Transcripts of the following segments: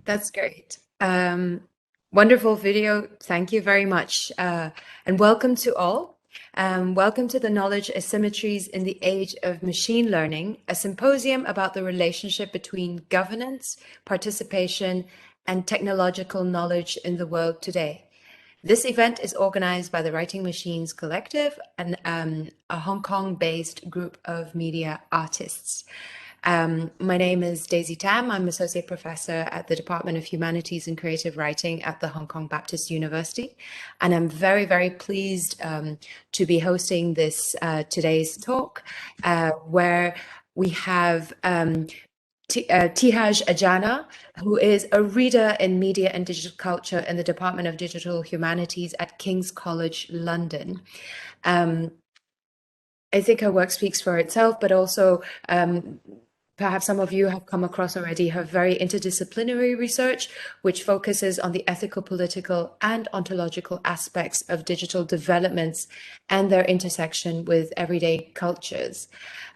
That's great. Wonderful video. Thank you very much. And welcome to all. Welcome to the Knowledge Asymmetries in the Age of Machine Learning, a symposium about the relationship between governance, participation, and technological knowledge in the world today. This event is organized by the Writing Machines Collective, and a Hong Kong-based group of media artists. My name is Daisy Tam. I'm Associate Professor at the Department of Humanities and Creative Writing at the Hong Kong Baptist University. And I'm very, very pleased to be hosting this today's talk, where we have Btihaj Ajana, who is a reader in media and digital culture in the Department of Digital Humanities at King's College London. I think her work speaks for itself, but also perhaps some of you have come across already her very interdisciplinary research, which focuses on the ethical, political, and ontological aspects of digital developments and their intersection with everyday cultures.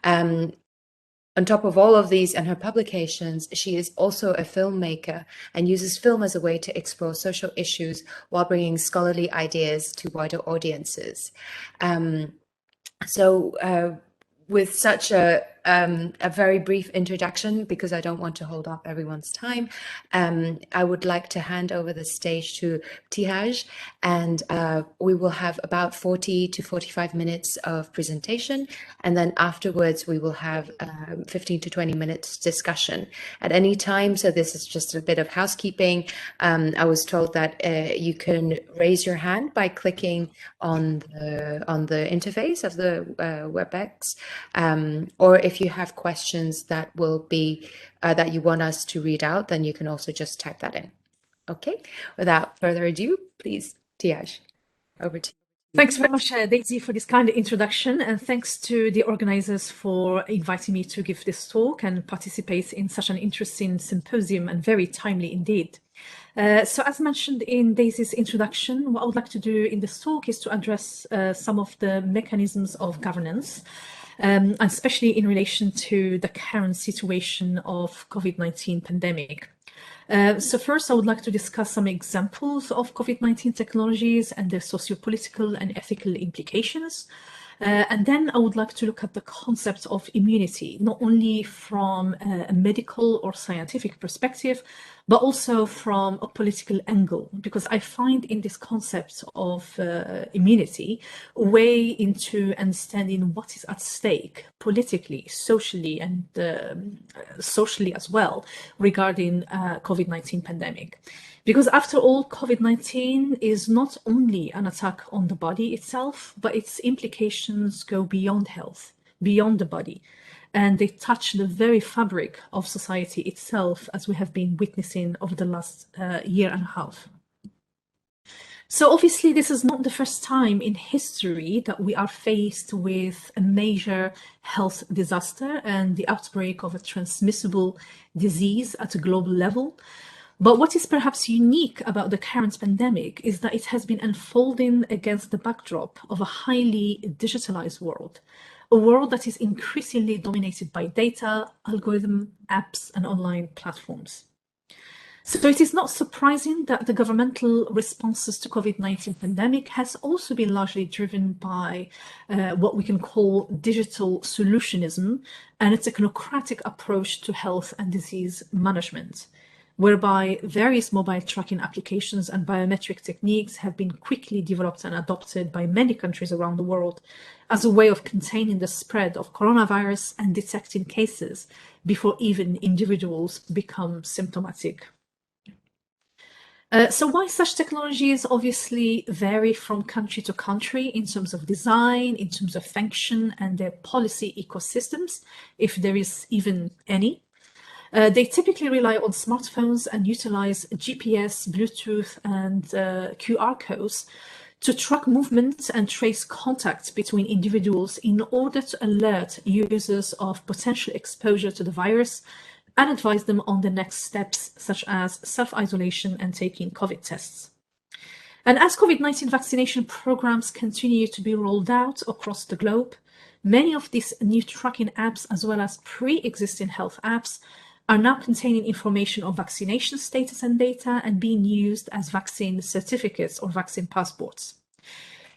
On top of all of these and her publications, she is also a filmmaker and uses film as a way to explore social issues while bringing scholarly ideas to wider audiences. With such a very brief introduction, because I don't want to hold up everyone's time, I would like to hand over the stage to Btihaj, and we will have about 40 to 45 minutes of presentation, and then afterwards we will have 15 to 20 minutes discussion at any time. So this is just a bit of housekeeping. I was told that you can raise your hand by clicking on the interface of the WebEx. Or if you have questions that will be that you want us to read out, then you can also just type that in. Okay, without further ado, please, Btihaj, over to you. Thanks very much, Daisy, for this kind introduction, and thanks to the organizers for inviting me to give this talk and participate in such an interesting symposium, and very timely indeed. So as mentioned in Daisy's introduction, what I would like to do in this talk is to address some of the mechanisms of governance, and especially in relation to the current situation of COVID-19 pandemic. So first, I would like to discuss some examples of COVID-19 technologies and their socio-political and ethical implications. And then I would like to look at the concept of immunity, not only from a medical or scientific perspective, but also from a political angle, because I find in this concept of immunity a way into understanding what is at stake politically, socially, and socially as well regarding COVID-19 pandemic. Because after all, COVID-19 is not only an attack on the body itself, but its implications go beyond health, beyond the body, and they touch the very fabric of society itself, as we have been witnessing over the last year and a half. So obviously, this is not the first time in history that we are faced with a major health disaster and the outbreak of a transmissible disease at a global level. But what is perhaps unique about the current pandemic is that it has been unfolding against the backdrop of a highly digitalized world, a world that is increasingly dominated by data, algorithm, apps, and online platforms. So it is not surprising that the governmental responses to COVID-19 pandemic has also been largely driven by what we can call digital solutionism and a technocratic approach to health and disease management, whereby various mobile tracking applications and biometric techniques have been quickly developed and adopted by many countries around the world as a way of containing the spread of coronavirus and detecting cases before even individuals become symptomatic. So why such technologies obviously vary from country to country in terms of design, in terms of function and their policy ecosystems, if there is even any. They typically rely on smartphones and utilize GPS, Bluetooth, and QR codes to track movement and trace contact between individuals in order to alert users of potential exposure to the virus and advise them on the next steps, such as self-isolation and taking COVID tests. And as COVID-19 vaccination programs continue to be rolled out across the globe, many of these new tracking apps, as well as pre-existing health apps, are now containing information of vaccination status and data and being used as vaccine certificates or vaccine passports.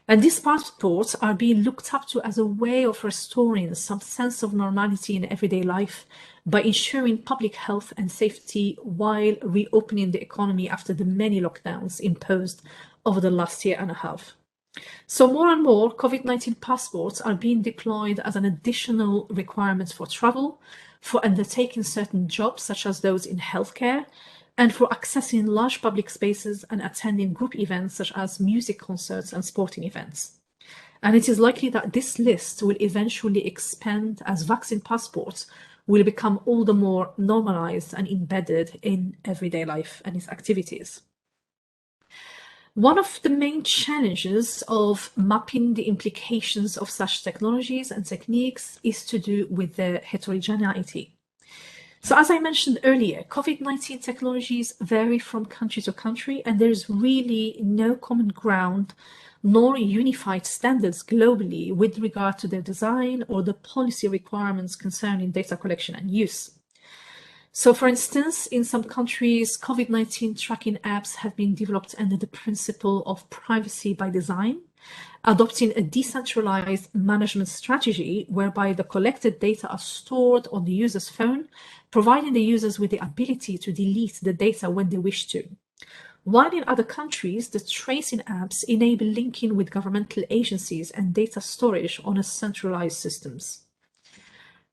And these passports are being looked up to as a way of restoring some sense of normality in everyday life by ensuring public health and safety while reopening the economy after the many lockdowns imposed over the last year and a half. So more and more COVID-19 passports are being deployed as an additional requirement for travel, for undertaking certain jobs such as those in healthcare, and for accessing large public spaces and attending group events such as music concerts and sporting events. And it is likely that this list will eventually expand as vaccine passports will become all the more normalized and embedded in everyday life and its activities. One of the main challenges of mapping the implications of such technologies and techniques is to do with their heterogeneity. So as I mentioned earlier, COVID-19 technologies vary from country to country, and there's really no common ground nor unified standards globally with regard to their design or the policy requirements concerning data collection and use. So for instance, in some countries, COVID-19 tracking apps have been developed under the principle of privacy by design, adopting a decentralized management strategy whereby the collected data are stored on the user's phone, providing the users with the ability to delete the data when they wish to. While in other countries, the tracing apps enable linking with governmental agencies and data storage on a centralized systems.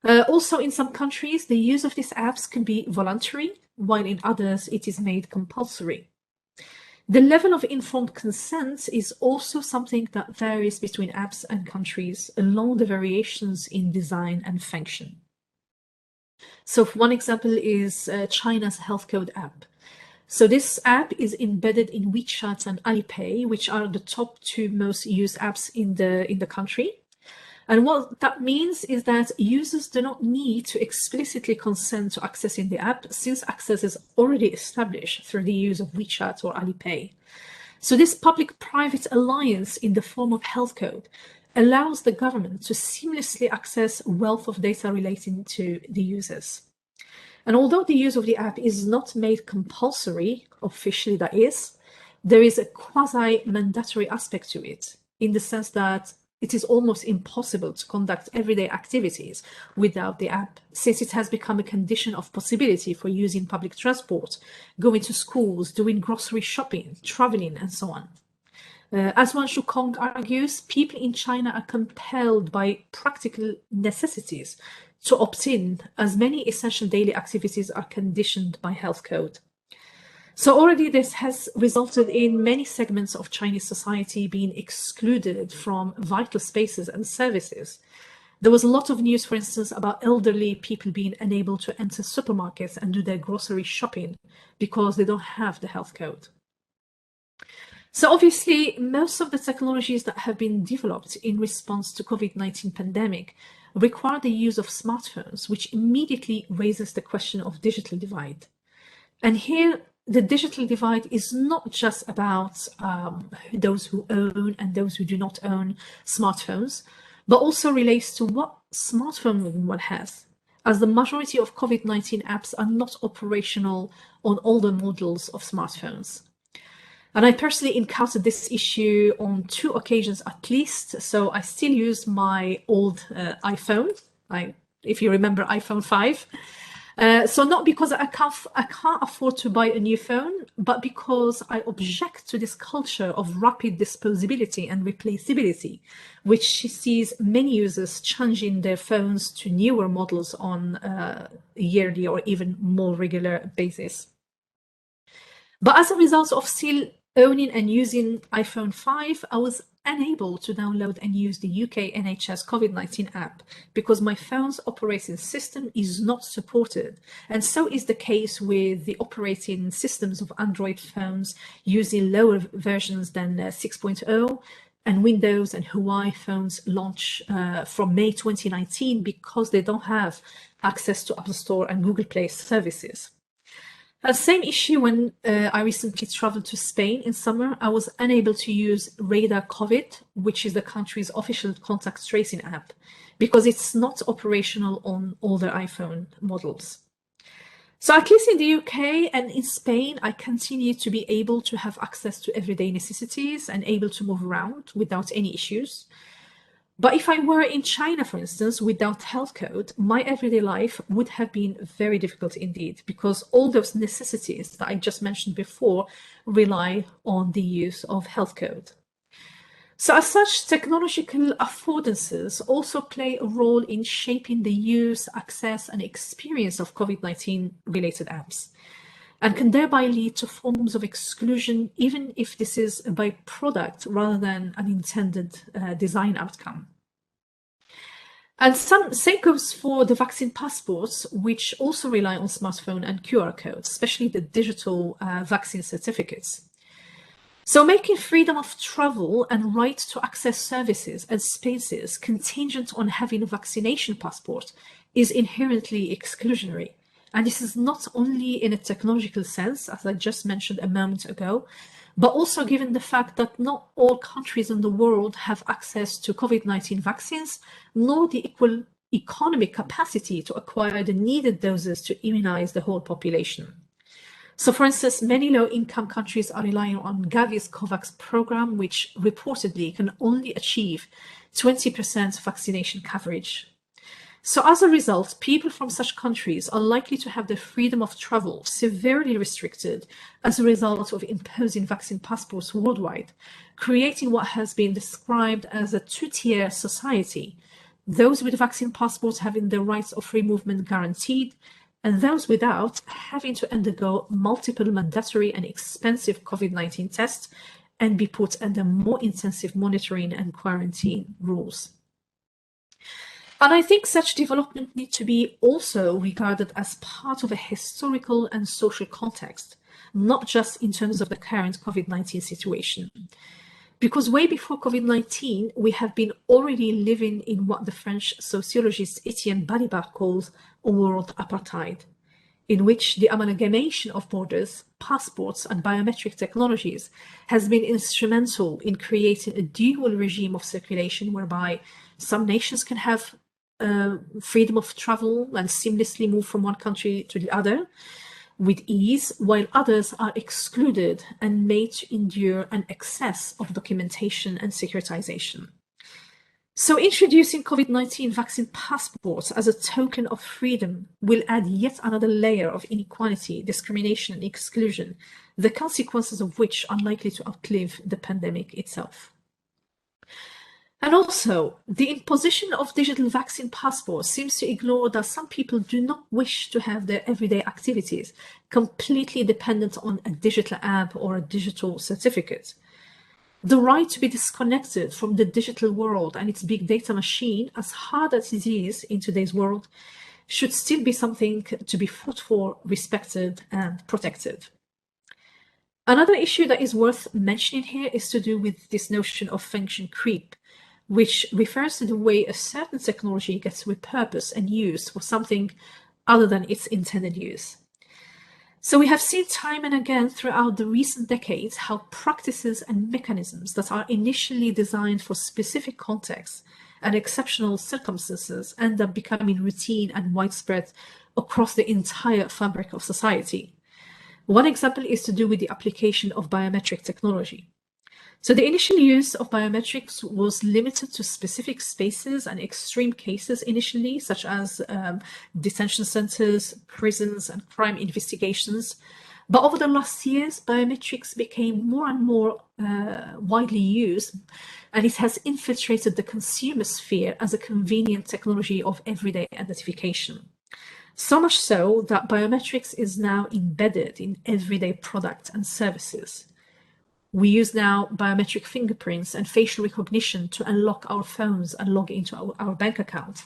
Also, in some countries, the use of these apps can be voluntary, while in others it is made compulsory. The level of informed consent is also something that varies between apps and countries along the variations in design and function. So one example is China's health code app. So this app is embedded in WeChat and Alipay, which are the top two most used apps in the country. And what that means is that users do not need to explicitly consent to accessing the app, since access is already established through the use of WeChat or Alipay. So this public-private alliance in the form of health code allows the government to seamlessly access a wealth of data relating to the users. And although the use of the app is not made compulsory, officially that is, there is a quasi-mandatory aspect to it, in the sense that it is almost impossible to conduct everyday activities without the app, since it has become a condition of possibility for using public transport, going to schools, doing grocery shopping, traveling, and so on. As Wan Shukong argues, people in China are compelled by practical necessities to opt in, as many essential daily activities are conditioned by health code. So already this has resulted in many segments of Chinese society being excluded from vital spaces and services. There was a lot of news, for instance, about elderly people being unable to enter supermarkets and do their grocery shopping because they don't have the health code. So obviously, most of the technologies that have been developed in response to COVID-19 pandemic require the use of smartphones, which immediately raises the question of digital divide. And here, the digital divide is not just about those who own and those who do not own smartphones, but also relates to what smartphone one has, as the majority of COVID-19 apps are not operational on older models of smartphones. And I personally encountered this issue on 2 occasions at least. So I still use my old iPhone, if you remember iPhone 5. So not because I can't afford to buy a new phone, but because I object to this culture of rapid disposability and replaceability, which sees many users changing their phones to newer models on a yearly or even more regular basis. But as a result of still owning and using iPhone 5, I was unable to download and use the UK NHS COVID-19 app because my phone's operating system is not supported. And so is the case with the operating systems of Android phones using lower versions than 6.0, and Windows and Huawei phones launch from May 2019 because they don't have access to Apple Store and Google Play services. Same issue when I recently traveled to Spain in summer. I was unable to use Radar COVID, which is the country's official contact tracing app, because it's not operational on older iPhone models. So at least in the UK and in Spain, I continue to be able to have access to everyday necessities and able to move around without any issues. But if I were in China, for instance, without health code, my everyday life would have been very difficult indeed, because all those necessities that I just mentioned before rely on the use of health code. So as such, technological affordances also play a role in shaping the use, access, and experience of COVID-19 related apps, and can thereby lead to forms of exclusion, even if this is a byproduct rather than an intended design outcome. And same goes for the vaccine passports, which also rely on smartphone and QR codes, especially the digital vaccine certificates. So making freedom of travel and right to access services and spaces contingent on having a vaccination passport is inherently exclusionary. And this is not only in a technological sense, as I just mentioned a moment ago, but also given the fact that not all countries in the world have access to COVID-19 vaccines, nor the equal economic capacity to acquire the needed doses to immunize the whole population. So for instance, many low-income countries are relying on Gavi's COVAX program, which reportedly can only achieve 20% vaccination coverage. So as a result, people from such countries are likely to have their freedom of travel severely restricted as a result of imposing vaccine passports worldwide, creating what has been described as a two-tier society, those with vaccine passports having their rights of free movement guaranteed, and those without having to undergo multiple mandatory and expensive COVID-19 tests and be put under more intensive monitoring and quarantine rules. And I think such development need to be also regarded as part of a historical and social context, not just in terms of the current COVID-19 situation. Because way before COVID-19, we have been already living in what the French sociologist Etienne Balibar calls a world apartheid, in which the amalgamation of borders, passports, and biometric technologies has been instrumental in creating a dual regime of circulation whereby some nations can have freedom of travel and seamlessly move from one country to the other with ease, while others are excluded and made to endure an excess of documentation and securitization. So introducing COVID-19 vaccine passports as a token of freedom will add yet another layer of inequality, discrimination, and exclusion, the consequences of which are likely to outlive the pandemic itself. And also, the imposition of digital vaccine passports seems to ignore that some people do not wish to have their everyday activities completely dependent on a digital app or a digital certificate. The right to be disconnected from the digital world and its big data machine, as hard as it is in today's world, should still be something to be fought for, respected, and protected. Another issue that is worth mentioning here is to do with this notion of function creep, which refers to the way a certain technology gets repurposed and used for something other than its intended use. So we have seen time and again throughout the recent decades how practices and mechanisms that are initially designed for specific contexts and exceptional circumstances end up becoming routine and widespread across the entire fabric of society. One example is to do with the application of biometric technology. So the initial use of biometrics was limited to specific spaces and extreme cases initially, such as detention centers, prisons, and crime investigations. But over the last years, biometrics became more and more widely used, and it has infiltrated the consumer sphere as a convenient technology of everyday identification. So much so that biometrics is now embedded in everyday products and services. We use now biometric fingerprints and facial recognition to unlock our phones and log into our bank account.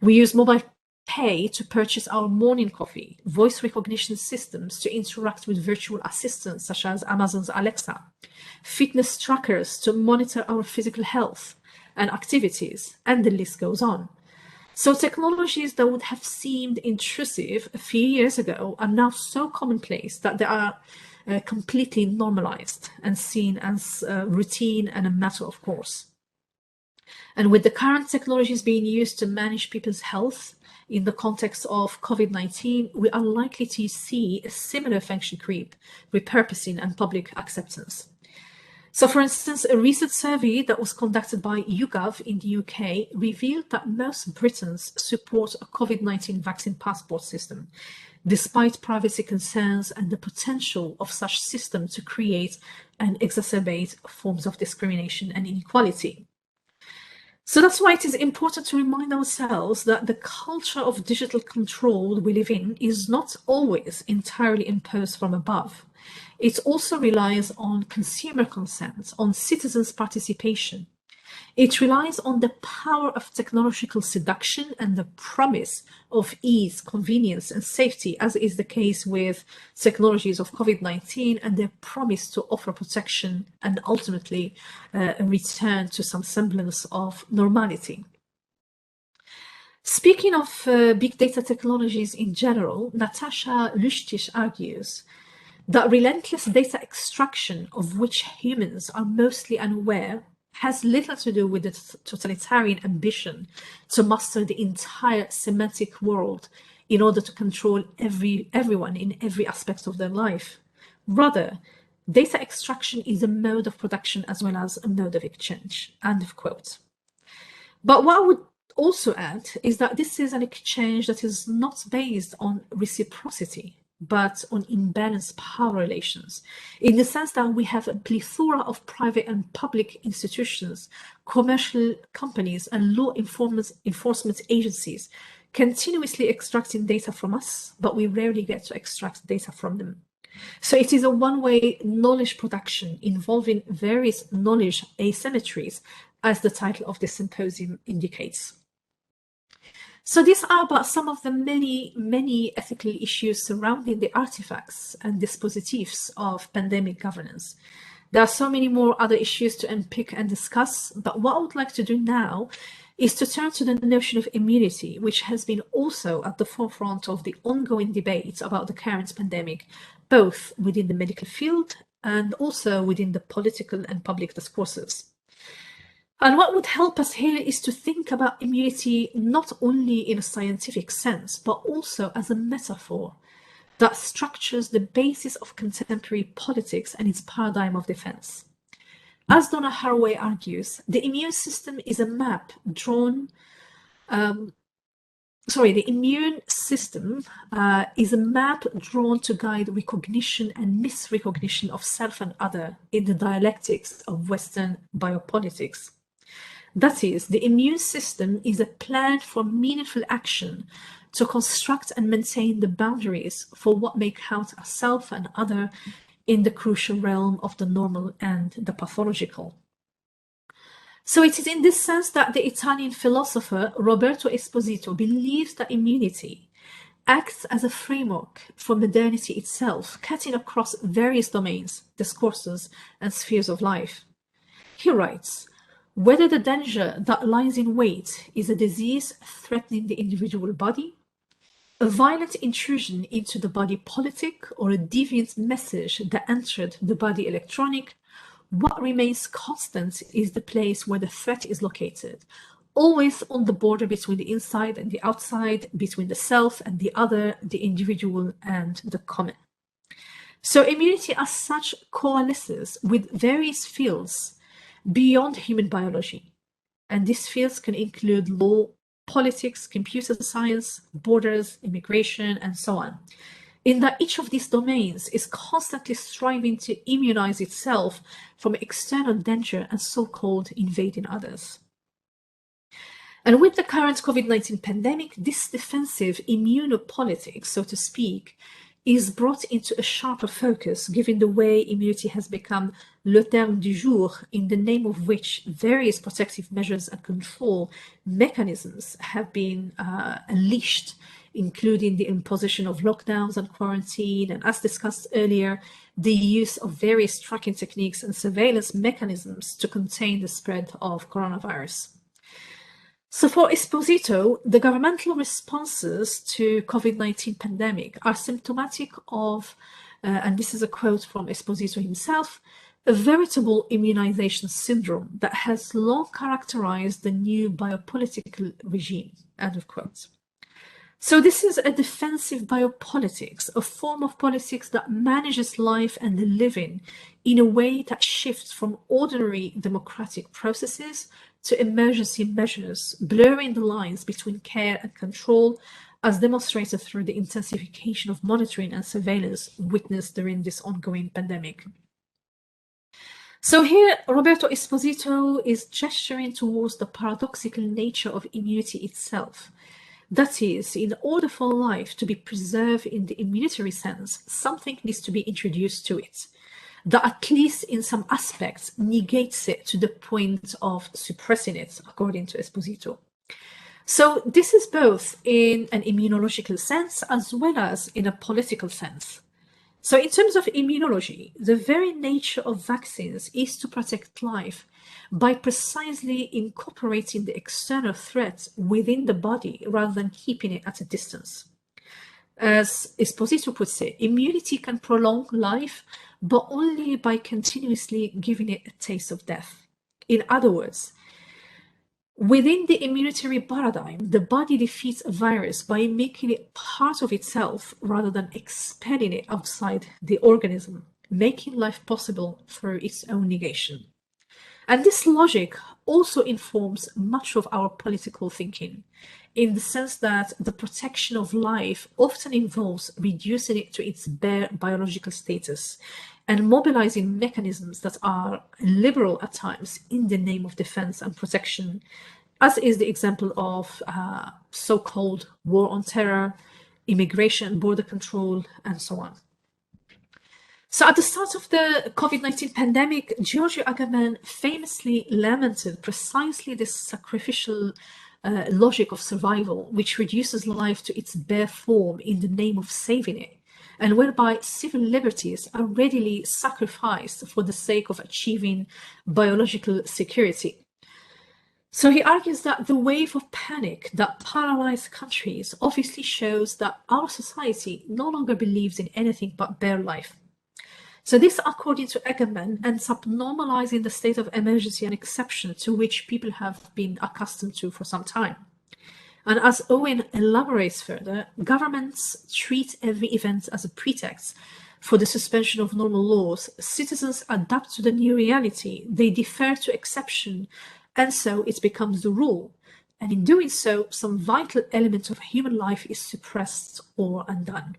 We use mobile pay to purchase our morning coffee, voice recognition systems to interact with virtual assistants such as Amazon's Alexa, fitness trackers to monitor our physical health and activities, and the list goes on. So technologies that would have seemed intrusive a few years ago are now so commonplace that they are completely normalized and seen as routine and a matter of course. And with the current technologies being used to manage people's health in the context of COVID-19, we are likely to see a similar function creep, repurposing, and public acceptance. So, for instance, a recent survey that was conducted by YouGov in the UK revealed that most Britons support a COVID-19 vaccine passport system, despite privacy concerns and the potential of such system to create and exacerbate forms of discrimination and inequality. So that's why it is important to remind ourselves that the culture of digital control we live in is not always entirely imposed from above. It also relies on consumer consent, on citizens' participation. It relies on the power of technological seduction and the promise of ease, convenience, and safety, as is the case with technologies of COVID-19 and their promise to offer protection and ultimately a return to some semblance of normality. Speaking of big data technologies in general, Natasha Lushtish argues that relentless data extraction, of which humans are mostly unaware, has little to do with the totalitarian ambition to master the entire semantic world in order to control everyone in every aspect of their life. Rather, data extraction is a mode of production as well as a mode of exchange. End of quote. But what I would also add is that this is an exchange that is not based on reciprocity, but on imbalanced power relations, in the sense that we have a plethora of private and public institutions, commercial companies, and law enforcement agencies continuously extracting data from us, but we rarely get to extract data from them. So it is a one-way knowledge production involving various knowledge asymmetries, as the title of this symposium indicates. So these are but some of the many ethical issues surrounding the artifacts and dispositifs of pandemic governance. There are so many more other issues to unpick and discuss, but what I would like to do now is to turn to the notion of immunity, which has been also at the forefront of the ongoing debate about the current pandemic, both within the medical field and also within the political and public discourses. And what would help us here is to think about immunity not only in a scientific sense, but also as a metaphor that structures the basis of contemporary politics and its paradigm of defense. As Donna Haraway argues, the immune system is a map drawn the immune system is a map drawn to guide recognition and misrecognition of self and other in the dialectics of Western biopolitics. That is, the immune system is a plan for meaningful action to construct and maintain the boundaries for what may count as self and other in the crucial realm of the normal and the pathological. So it is in this sense that the Italian philosopher Roberto Esposito believes that immunity acts as a framework for modernity itself, cutting across various domains, discourses, and spheres of life. He writes, whether the danger that lies in wait is a disease threatening the individual body, a violent intrusion into the body politic, or a deviant message that entered the body electronic, what remains constant is the place where the threat is located, always on the border between the inside and the outside, between the self and the other, the individual and the common. So immunity as such coalesces with various fields beyond human biology. And these fields can include law, politics, computer science, borders, immigration, and so on. In that each of these domains is constantly striving to immunize itself from external danger and so-called invading others. And with the current COVID-19 pandemic, this defensive immunopolitics, so to speak, is brought into a sharper focus, given the way immunity has become le terme du jour, in the name of which various protective measures and control mechanisms have been unleashed, including the imposition of lockdowns and quarantine, and as discussed earlier, the use of various tracking techniques and surveillance mechanisms to contain the spread of coronavirus. So for Esposito, the governmental responses to COVID-19 pandemic are symptomatic of, and this is a quote from Esposito himself, a veritable immunization syndrome that has long characterized the new biopolitical regime, end of quote. So this is a defensive biopolitics, a form of politics that manages life and the living in a way that shifts from ordinary democratic processes to emergency measures, blurring the lines between care and control, as demonstrated through the intensification of monitoring and surveillance witnessed during this ongoing pandemic. So here, Roberto Esposito is gesturing towards the paradoxical nature of immunity itself. That is, in order for life to be preserved in the immunitary sense, something needs to be introduced to it, that at least in some aspects negates it to the point of suppressing it, according to Esposito. So this is both in an immunological sense as well as in a political sense. So in terms of immunology, the very nature of vaccines is to protect life by precisely incorporating the external threat within the body rather than keeping it at a distance. As Esposito puts it, immunity can prolong life, but only by continuously giving it a taste of death. In other words, within the immunitary paradigm, the body defeats a virus by making it part of itself rather than expelling it outside the organism, making life possible through its own negation. And this logic also informs much of our political thinking, in the sense that the protection of life often involves reducing it to its bare biological status and mobilizing mechanisms that are liberal at times in the name of defense and protection, as is the example of so-called war on terror, immigration, border control, and so on. So at the start of the COVID-19 pandemic, Giorgio Agamben famously lamented precisely this sacrificial logic of survival, which reduces life to its bare form in the name of saving it, and whereby civil liberties are readily sacrificed for the sake of achieving biological security. So he argues that the wave of panic that paralyzed countries obviously shows that our society no longer believes in anything but bare life. So this, according to Agamben, ends up normalizing the state of emergency and exception to which people have been accustomed to for some time. And as Owen elaborates further, governments treat every event as a pretext for the suspension of normal laws. Citizens adapt to the new reality, they defer to exception, and so it becomes the rule. And in doing so, some vital element of human life is suppressed or undone.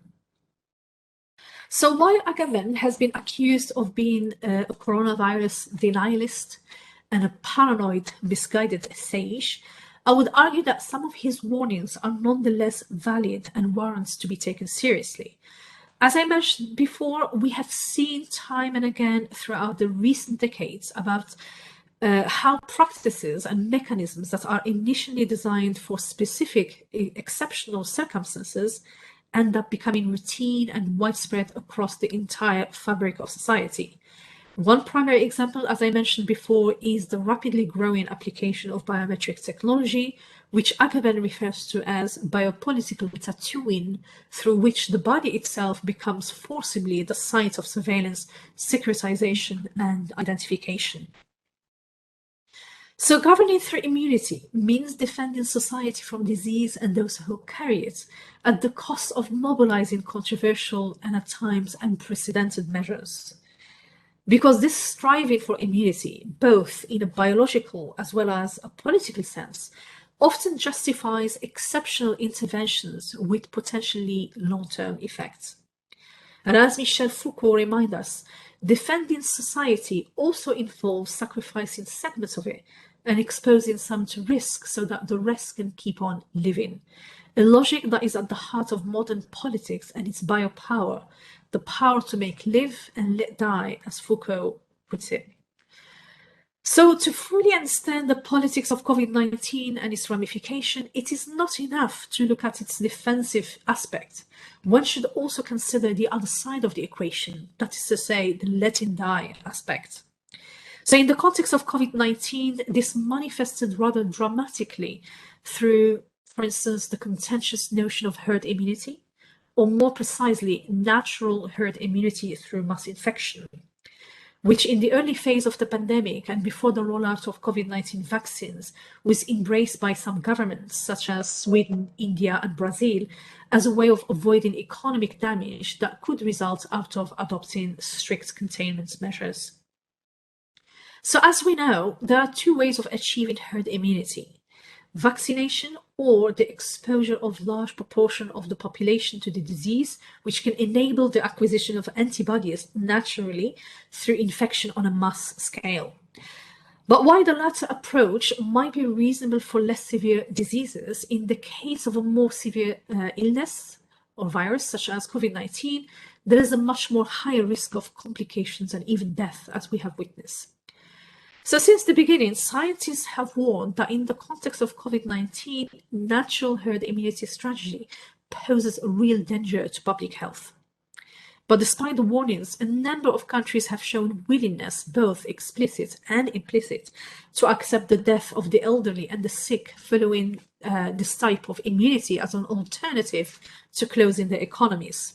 So while Agamben has been accused of being a coronavirus denialist and a paranoid, misguided sage, I would argue that some of his warnings are nonetheless valid and warrants to be taken seriously. As I mentioned before, we have seen time and again throughout the recent decades about how practices and mechanisms that are initially designed for specific exceptional circumstances end up becoming routine and widespread across the entire fabric of society. One primary example, as I mentioned before, is the rapidly growing application of biometric technology, which Agamben refers to as biopolitical tattooing, through which the body itself becomes forcibly the site of surveillance, securitization, and identification. So governing through immunity means defending society from disease and those who carry it at the cost of mobilizing controversial and at times unprecedented measures. Because this striving for immunity, both in a biological as well as a political sense, often justifies exceptional interventions with potentially long-term effects. And as Michel Foucault reminds us, defending society also involves sacrificing segments of it and exposing some to risk so that the rest can keep on living. A logic that is at the heart of modern politics and its biopower, the power to make live and let die, as Foucault puts it. So to fully understand the politics of COVID-19 and its ramification, it is not enough to look at its defensive aspect. One should also consider the other side of the equation, that is to say, the letting die aspect. So in the context of COVID-19, this manifested rather dramatically through, for instance, the contentious notion of herd immunity, or more precisely, natural herd immunity through mass infection, which in the early phase of the pandemic and before the rollout of COVID-19 vaccines was embraced by some governments, such as Sweden, India, and Brazil, as a way of avoiding economic damage that could result out of adopting strict containment measures. So as we know, there are two ways of achieving herd immunity: vaccination, or the exposure of large proportion of the population to the disease, which can enable the acquisition of antibodies naturally through infection on a mass scale. But while the latter approach might be reasonable for less severe diseases, in the case of a more severe illness or virus, such as COVID-19, there is a much more higher risk of complications and even death, as we have witnessed. So since the beginning, scientists have warned that in the context of COVID-19, natural herd immunity strategy poses a real danger to public health. But despite the warnings, a number of countries have shown willingness, both explicit and implicit, to accept the death of the elderly and the sick following this type of immunity as an alternative to closing their economies.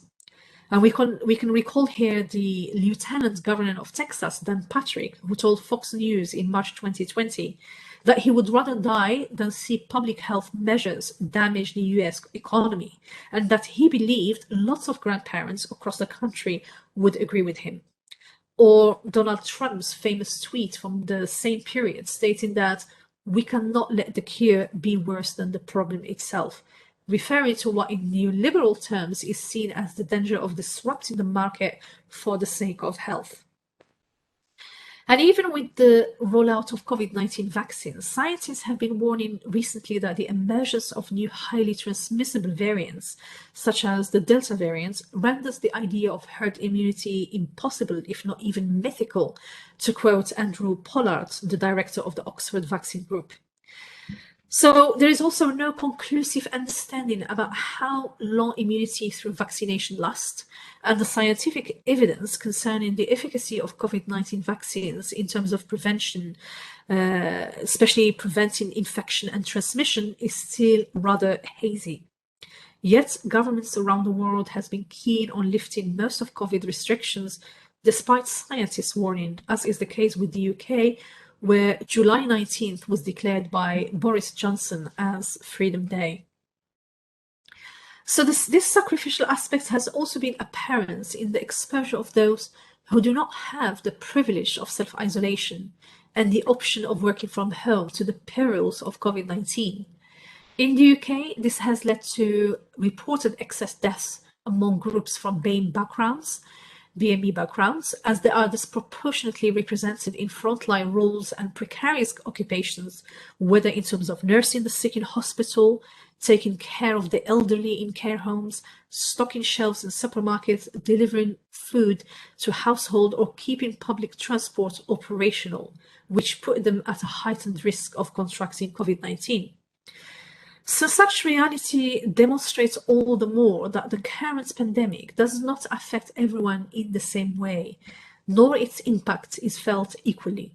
And we can recall here the Lieutenant Governor of Texas, Dan Patrick, who told Fox News in March 2020 that he would rather die than see public health measures damage the US economy, and that he believed lots of grandparents across the country would agree with him. Or Donald Trump's famous tweet from the same period stating that we cannot let the cure be worse than the problem itself, referring to what in neoliberal terms is seen as the danger of disrupting the market for the sake of health. And even with the rollout of COVID-19 vaccines, scientists have been warning recently that the emergence of new highly transmissible variants, such as the Delta variant, renders the idea of herd immunity impossible, if not even mythical, to quote Andrew Pollard, the director of the Oxford Vaccine Group. So there is also no conclusive understanding about how long immunity through vaccination lasts, and the scientific evidence concerning the efficacy of COVID-19 vaccines in terms of prevention, especially preventing infection and transmission, is still rather hazy. Yet governments around the world have been keen on lifting most of COVID restrictions, despite scientists' warning, as is the case with the UK, where July 19th was declared by Boris Johnson as Freedom Day. So this sacrificial aspect has also been apparent in the exposure of those who do not have the privilege of self-isolation and the option of working from home to the perils of COVID-19. In the UK, this has led to reported excess deaths among groups from BAME backgrounds, as they are disproportionately represented in frontline roles and precarious occupations, whether in terms of nursing the sick in hospital, taking care of the elderly in care homes, stocking shelves in supermarkets, delivering food to household, or keeping public transport operational, which put them at a heightened risk of contracting COVID-19. So such reality demonstrates all the more that the current pandemic does not affect everyone in the same way, nor its impact is felt equally.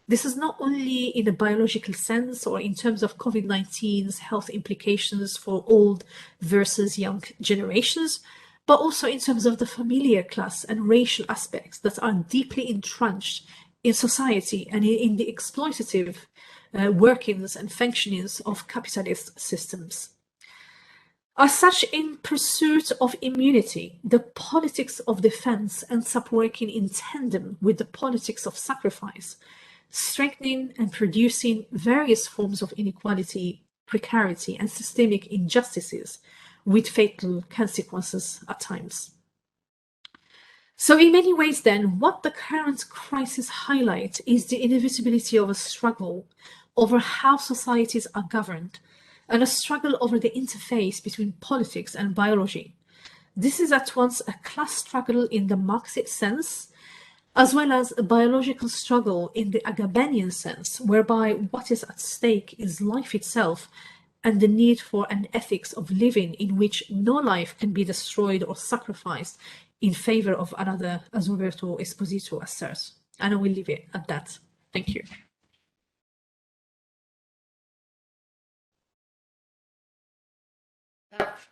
This is not only in a biological sense or in terms of COVID-19's health implications for old versus young generations, but also in terms of the familiar class and racial aspects that are deeply entrenched in society and in the exploitative workings and functionings of capitalist systems. As such, in pursuit of immunity, the politics of defense ends up working in tandem with the politics of sacrifice, strengthening and producing various forms of inequality, precarity, and systemic injustices with fatal consequences at times. So in many ways then, what the current crisis highlights is the inevitability of a struggle over how societies are governed, and a struggle over the interface between politics and biology. This is at once a class struggle in the Marxist sense, as well as a biological struggle in the Agabanian sense, whereby what is at stake is life itself and the need for an ethics of living in which no life can be destroyed or sacrificed in favor of another, as Roberto Esposito asserts. And I will leave it at that. Thank you.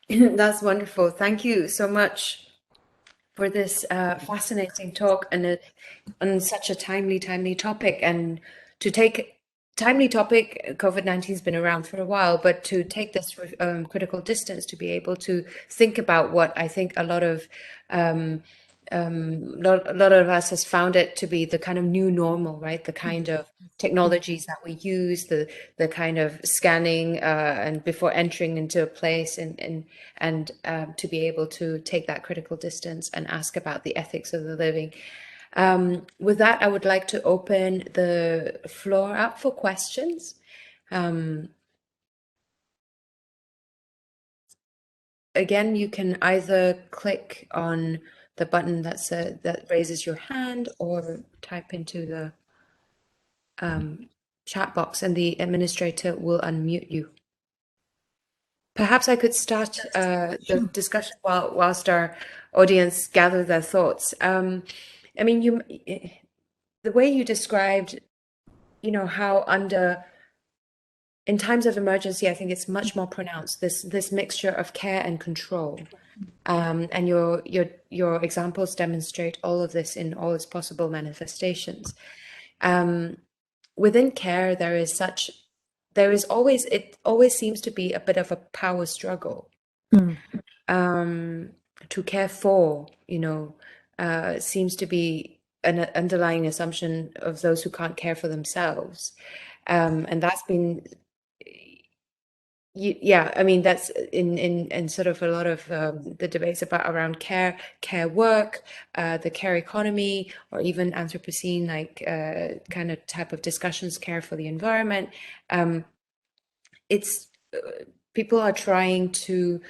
That's wonderful. Thank you so much for this fascinating talk and on such a timely topic. And to take timely topic, COVID-19 has been around for a while, but to take this critical distance, to be able to think about what I think a lot of us has found it to be the kind of new normal, right? The kind of technologies that we use, the kind of scanning and before entering into a place, and to be able to take that critical distance and ask about the ethics of the living. With that, I would like to open the floor up for questions. Again, you can either click on the button that raises your hand, or type into the chat box, and the administrator will unmute you. Perhaps I could start the discussion whilst our audience gather their thoughts. I mean, the way you described, how in times of emergency, I think it's much more pronounced, this mixture of care and control. And your examples demonstrate all of this in all its possible manifestations. Within care, it always seems to be a bit of a power struggle. To care for, seems to be an underlying assumption of those who can't care for themselves. And that's been, I mean, that's in sort of a lot of the debates around care work, the care economy, or even Anthropocene, like kind of type of discussions, care for the environment. It's people are trying to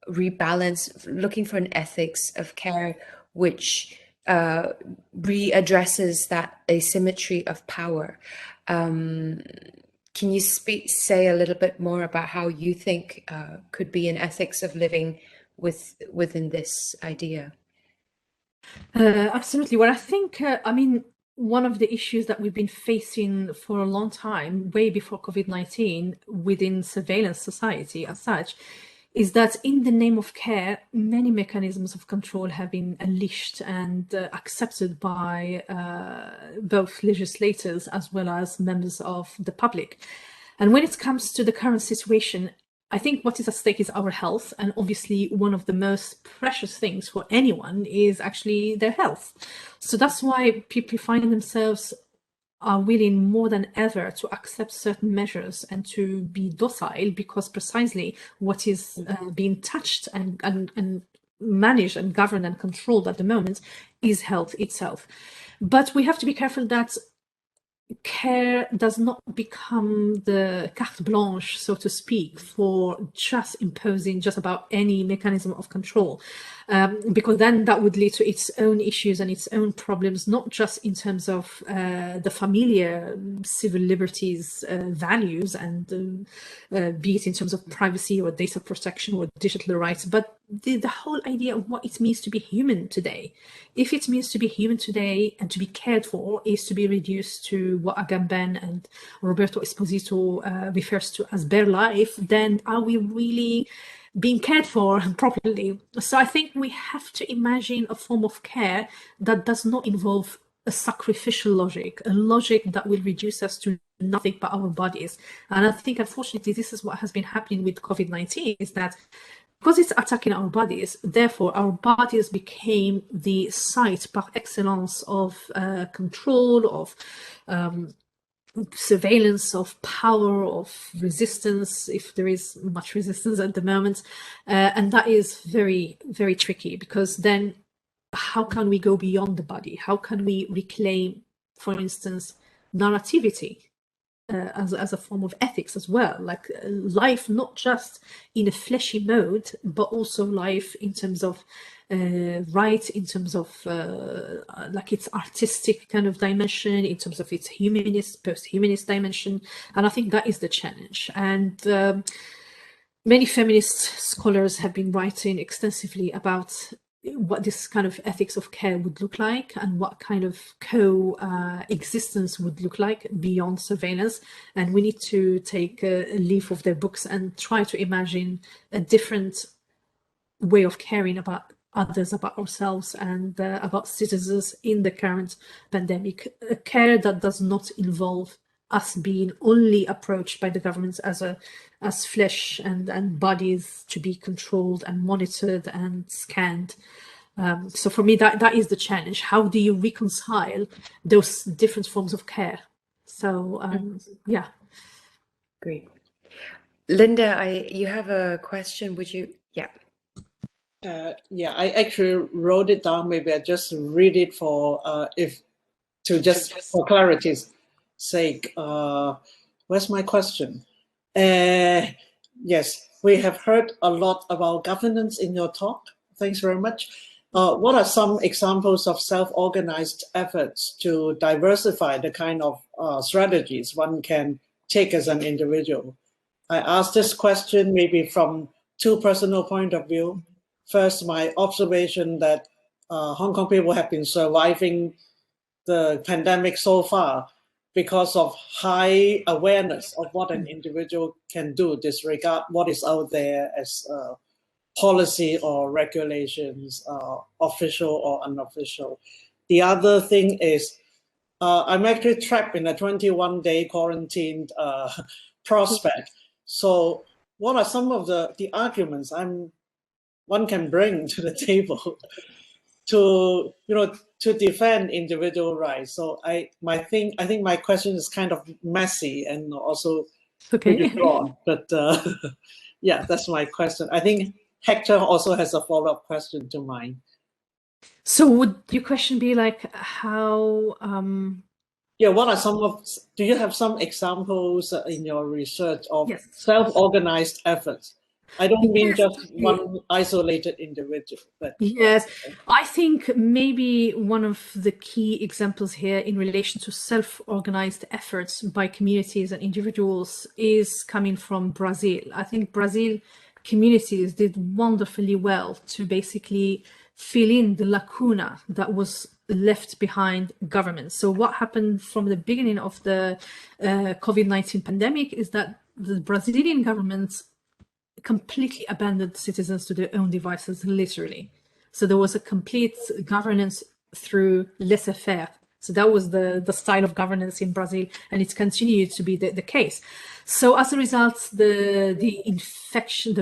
rebalance, looking for an ethics of care which readdresses that asymmetry of power. Can you say a little bit more about how you think could be an ethics of living within this idea? Absolutely. Well, I think, I mean, one of the issues that we've been facing for a long time, way before COVID-19, within surveillance society as such, is that in the name of care, many mechanisms of control have been unleashed and accepted by both legislators as well as members of the public. And when it comes to the current situation, I think what is at stake is our health. And obviously, one of the most precious things for anyone is actually their health. So that's why people find themselves are willing more than ever to accept certain measures and to be docile, because precisely what is being touched and managed and governed and controlled at the moment is health itself. But we have to be careful that care does not become the carte blanche, so to speak, for just imposing just about any mechanism of control, because then that would lead to its own issues and its own problems, not just in terms of the familiar civil liberties values, and be it in terms of privacy or data protection or digital rights, but the whole idea of what it means to be human today. If it means to be human today and to be cared for is to be reduced to what Agamben and Roberto Esposito refers to as bare life, then are we really being cared for properly? So I think we have to imagine a form of care that does not involve a sacrificial logic, a logic that will reduce us to nothing but our bodies. And I think, unfortunately, this is what has been happening with COVID-19, is that because it's attacking our bodies, therefore our bodies became the site par excellence of control, of surveillance, of power, of resistance, if there is much resistance at the moment. And that is very, very tricky, because then how can we go beyond the body? How can we reclaim, for instance, narrativity as a form of ethics as well, like life not just in a fleshy mode, but also life in terms of right, in terms of like its artistic kind of dimension, in terms of its humanist, post-humanist dimension. And I think that is the challenge. And many feminist scholars have been writing extensively about what this kind of ethics of care would look like, and what kind of co-existence would look like beyond surveillance. And we need to take a leaf of their books and try to imagine a different way of caring about others, about ourselves, and about citizens in the current pandemic. A care that does not involve us being only approached by the governments as flesh and bodies to be controlled and monitored and scanned. So for me, that is the challenge. How do you reconcile those different forms of care? So yeah. Great. Linda, you have a question, would you? Yeah. Yeah, I actually wrote it down. Maybe I just read it for for clarity's sake. Where's my question? Yes, we have heard a lot about governance in your talk. Thanks very much. What are some examples of self-organized efforts to diversify the kind of strategies one can take as an individual? I asked this question maybe from two personal point of view. First, my observation that Hong Kong people have been surviving the pandemic so far because of high awareness of what an individual can do, disregard what is out there as policy or regulations, official or unofficial. The other thing is I'm actually trapped in a 21-day quarantine prospect. So what are some of the arguments one can bring to the table to defend individual rights? So I think my question is kind of messy and also pretty broad, but yeah, that's my question. I think Hector also has a follow-up question to mine. So would your question be like how? Yeah, what are do you have some examples in your research of Yes. self-organized efforts? I don't mean just one isolated individual. But yes, I think maybe one of the key examples here in relation to self-organized efforts by communities and individuals is coming from Brazil. I think Brazil communities did wonderfully well to basically fill in the lacuna that was left behind governments. So what happened from the beginning of the COVID-19 pandemic is that the Brazilian government completely abandoned citizens to their own devices, literally. So there was a complete governance through laissez-faire. So that was the style of governance in Brazil, and it's continued to be the case. So as a result, the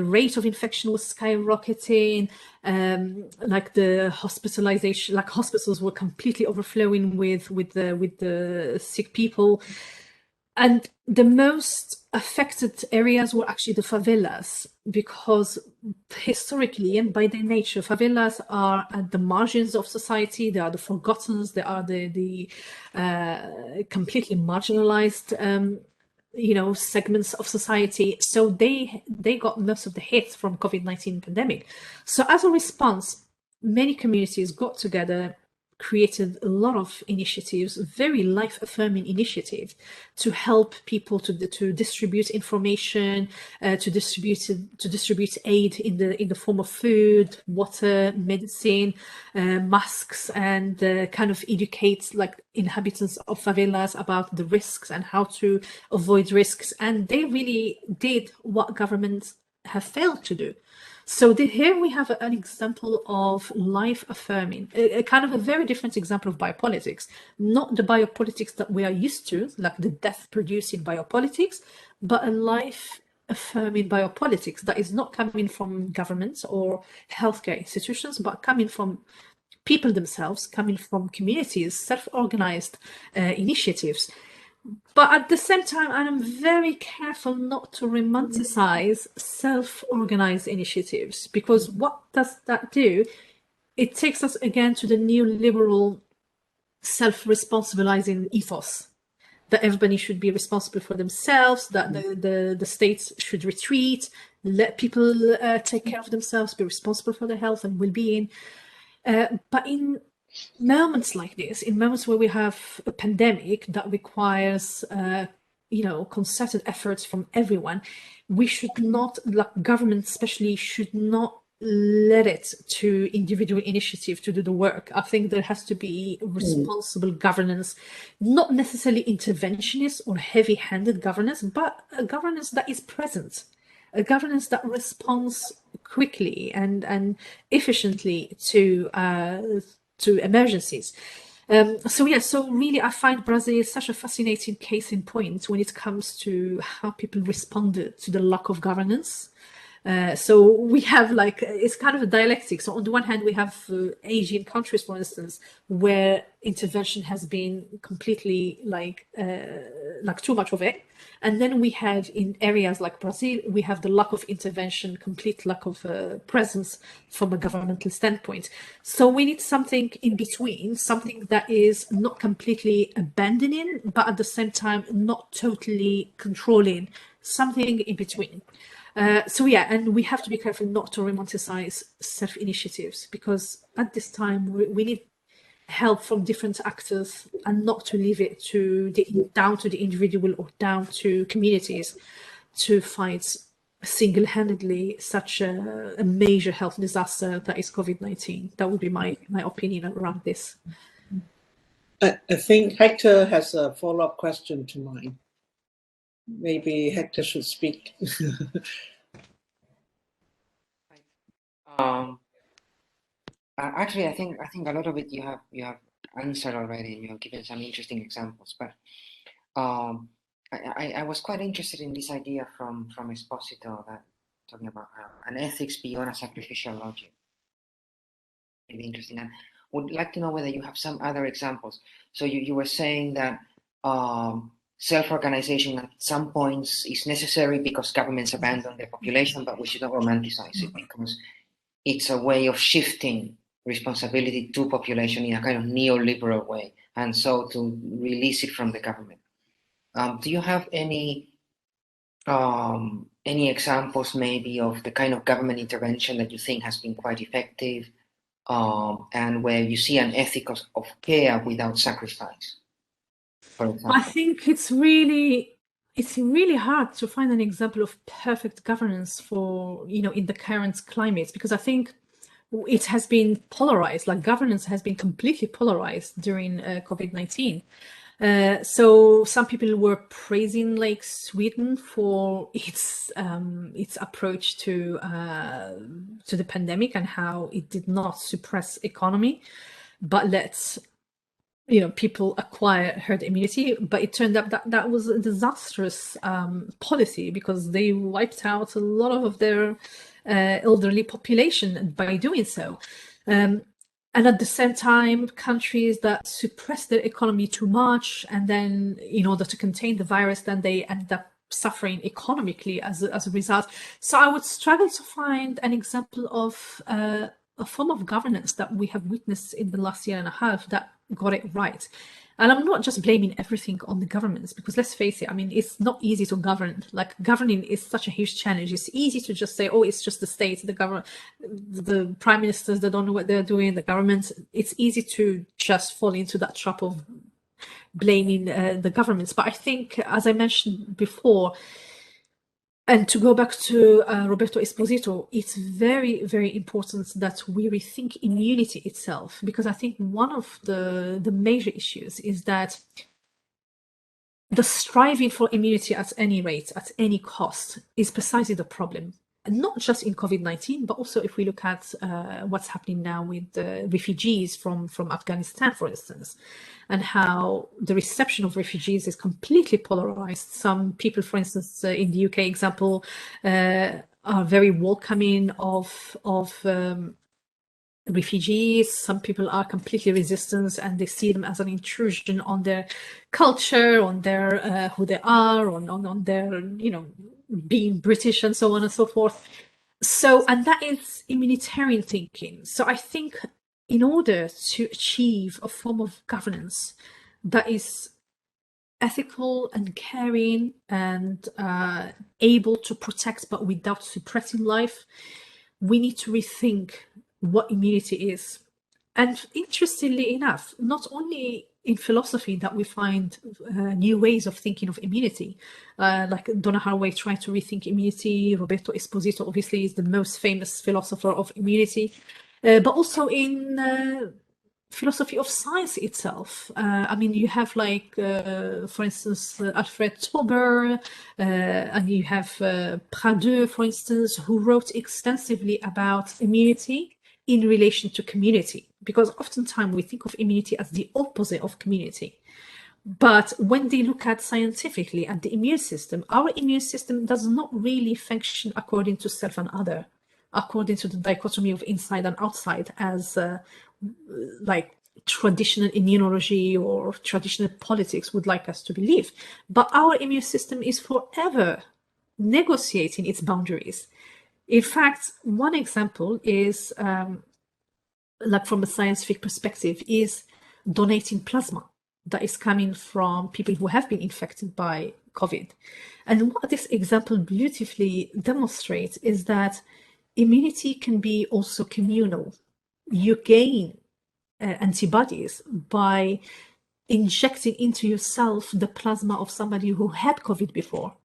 rate of infection was skyrocketing. Like the hospitalization, like hospitals were completely overflowing with the sick people. And the most affected areas were actually the favelas, because historically and by their nature, favelas are at the margins of society. They are the forgotten. They are the completely marginalized, segments of society. So they got most of the hits from COVID-19 pandemic. So as a response, many communities got together, created a lot of initiatives, very life-affirming initiatives, to help people to distribute information, to distribute aid in the form of food, water, medicine, masks, and kind of educate like inhabitants of favelas about the risks and how to avoid risks. And they really did what governments have failed to do. So here we have an example of life affirming, a kind of a very different example of biopolitics, not the biopolitics that we are used to, like the death producing biopolitics, but a life affirming biopolitics that is not coming from governments or healthcare institutions, but coming from people themselves, coming from communities, self-organized initiatives. But at the same time, I'm very careful not to romanticize self-organized initiatives, because what does that do? It takes us again to the neoliberal self-responsibilizing ethos, that everybody should be responsible for themselves, that the states should retreat, let people take care of themselves, be responsible for their health and well-being. But in moments like this, in moments where we have a pandemic that requires, concerted efforts from everyone, we should not, like government especially, should not let it to individual initiative to do the work. I think there has to be responsible governance, not necessarily interventionist or heavy-handed governance, but a governance that is present, a governance that responds quickly and efficiently to emergencies. So really I find Brazil such a fascinating case in point when it comes to how people responded to the lack of governance. So we have it's kind of a dialectic. So on the one hand, we have Asian countries, for instance, where intervention has been completely too much of it. And then we have in areas like Brazil, we have the lack of intervention, complete lack of presence from a governmental standpoint. So we need something in between, something that is not completely abandoning, but at the same time, not totally controlling, something in between. And we have to be careful not to romanticize self-initiatives, because at this time we need help from different actors and not to leave it down to the individual or down to communities to fight single-handedly such a major health disaster that is COVID-19. That would be my opinion around this. I think Hector has a follow-up question to mine. Maybe Hector should speak. Actually, I think a lot of it you have answered already. You have given some interesting examples, but I was quite interested in this idea from Esposito, that talking about an ethics beyond a sacrificial logic. Maybe interesting, and would like to know whether you have some other examples. So you were saying that self-organization at some points is necessary because governments abandon their population, but we should not romanticize it because it's a way of shifting responsibility to population in a kind of neoliberal way, and so to release it from the government. Do you have any examples maybe of the kind of government intervention that you think has been quite effective, and where you see an ethic of care without sacrifice, for example? I think it's really hard to find an example of perfect governance for, in the current climate, because I think it has been polarized, like governance has been completely polarized during COVID-19. So some people were praising Sweden for its approach to the pandemic and how it did not suppress economy, but let people acquire herd immunity. But it turned out that was a disastrous policy, because they wiped out a lot of their elderly population by doing so. And at the same time, countries that suppress their economy too much, and then in order to contain the virus, then they end up suffering economically as a result. So I would struggle to find an example of a form of governance that we have witnessed in the last year and a half that got it right. And I'm not just blaming everything on the governments, because let's face it, I mean, it's not easy to govern. Like, governing is such a huge challenge. It's easy to just say, oh, it's just the state, the government, the prime ministers, they don't know what they're doing, the government. It's easy to just fall into that trap of blaming the governments. But I think, as I mentioned before, and to go back to Roberto Esposito, it's very, very important that we rethink immunity itself, because I think one of the major issues is that the striving for immunity at any rate, at any cost, is precisely the problem. not just in COVID-19, but also if we look at what's happening now with refugees from Afghanistan, for instance, and how the reception of refugees is completely polarized. Some people, for instance, in the UK example, are very welcoming of refugees. Some people are completely resistant and they see them as an intrusion on their culture, on their who they are, on their, you know, being British and so on and so forth. So, and that is immunitarian thinking. So I think in order to achieve a form of governance that is ethical and caring and able to protect but without suppressing life, we need to rethink what immunity is. And interestingly enough, not only in philosophy that we find new ways of thinking of immunity, like Donna Haraway tried to rethink immunity. Roberto Esposito obviously is the most famous philosopher of immunity, but also in philosophy of science itself. I mean, you have like, for instance, Alfred Tauber, and you have Pradeux, for instance, who wrote extensively about immunity in relation to community, because oftentimes we think of immunity as the opposite of community. But when they look at scientifically at the immune system, our immune system does not really function according to self and other, according to the dichotomy of inside and outside, as like traditional immunology or traditional politics would like us to believe. But our immune system is forever negotiating its boundaries. In fact, one example is, like from a scientific perspective, is donating plasma that is coming from people who have been infected by COVID. And what this example beautifully demonstrates is that immunity can be also communal. You gain antibodies by injecting into yourself the plasma of somebody who had COVID before.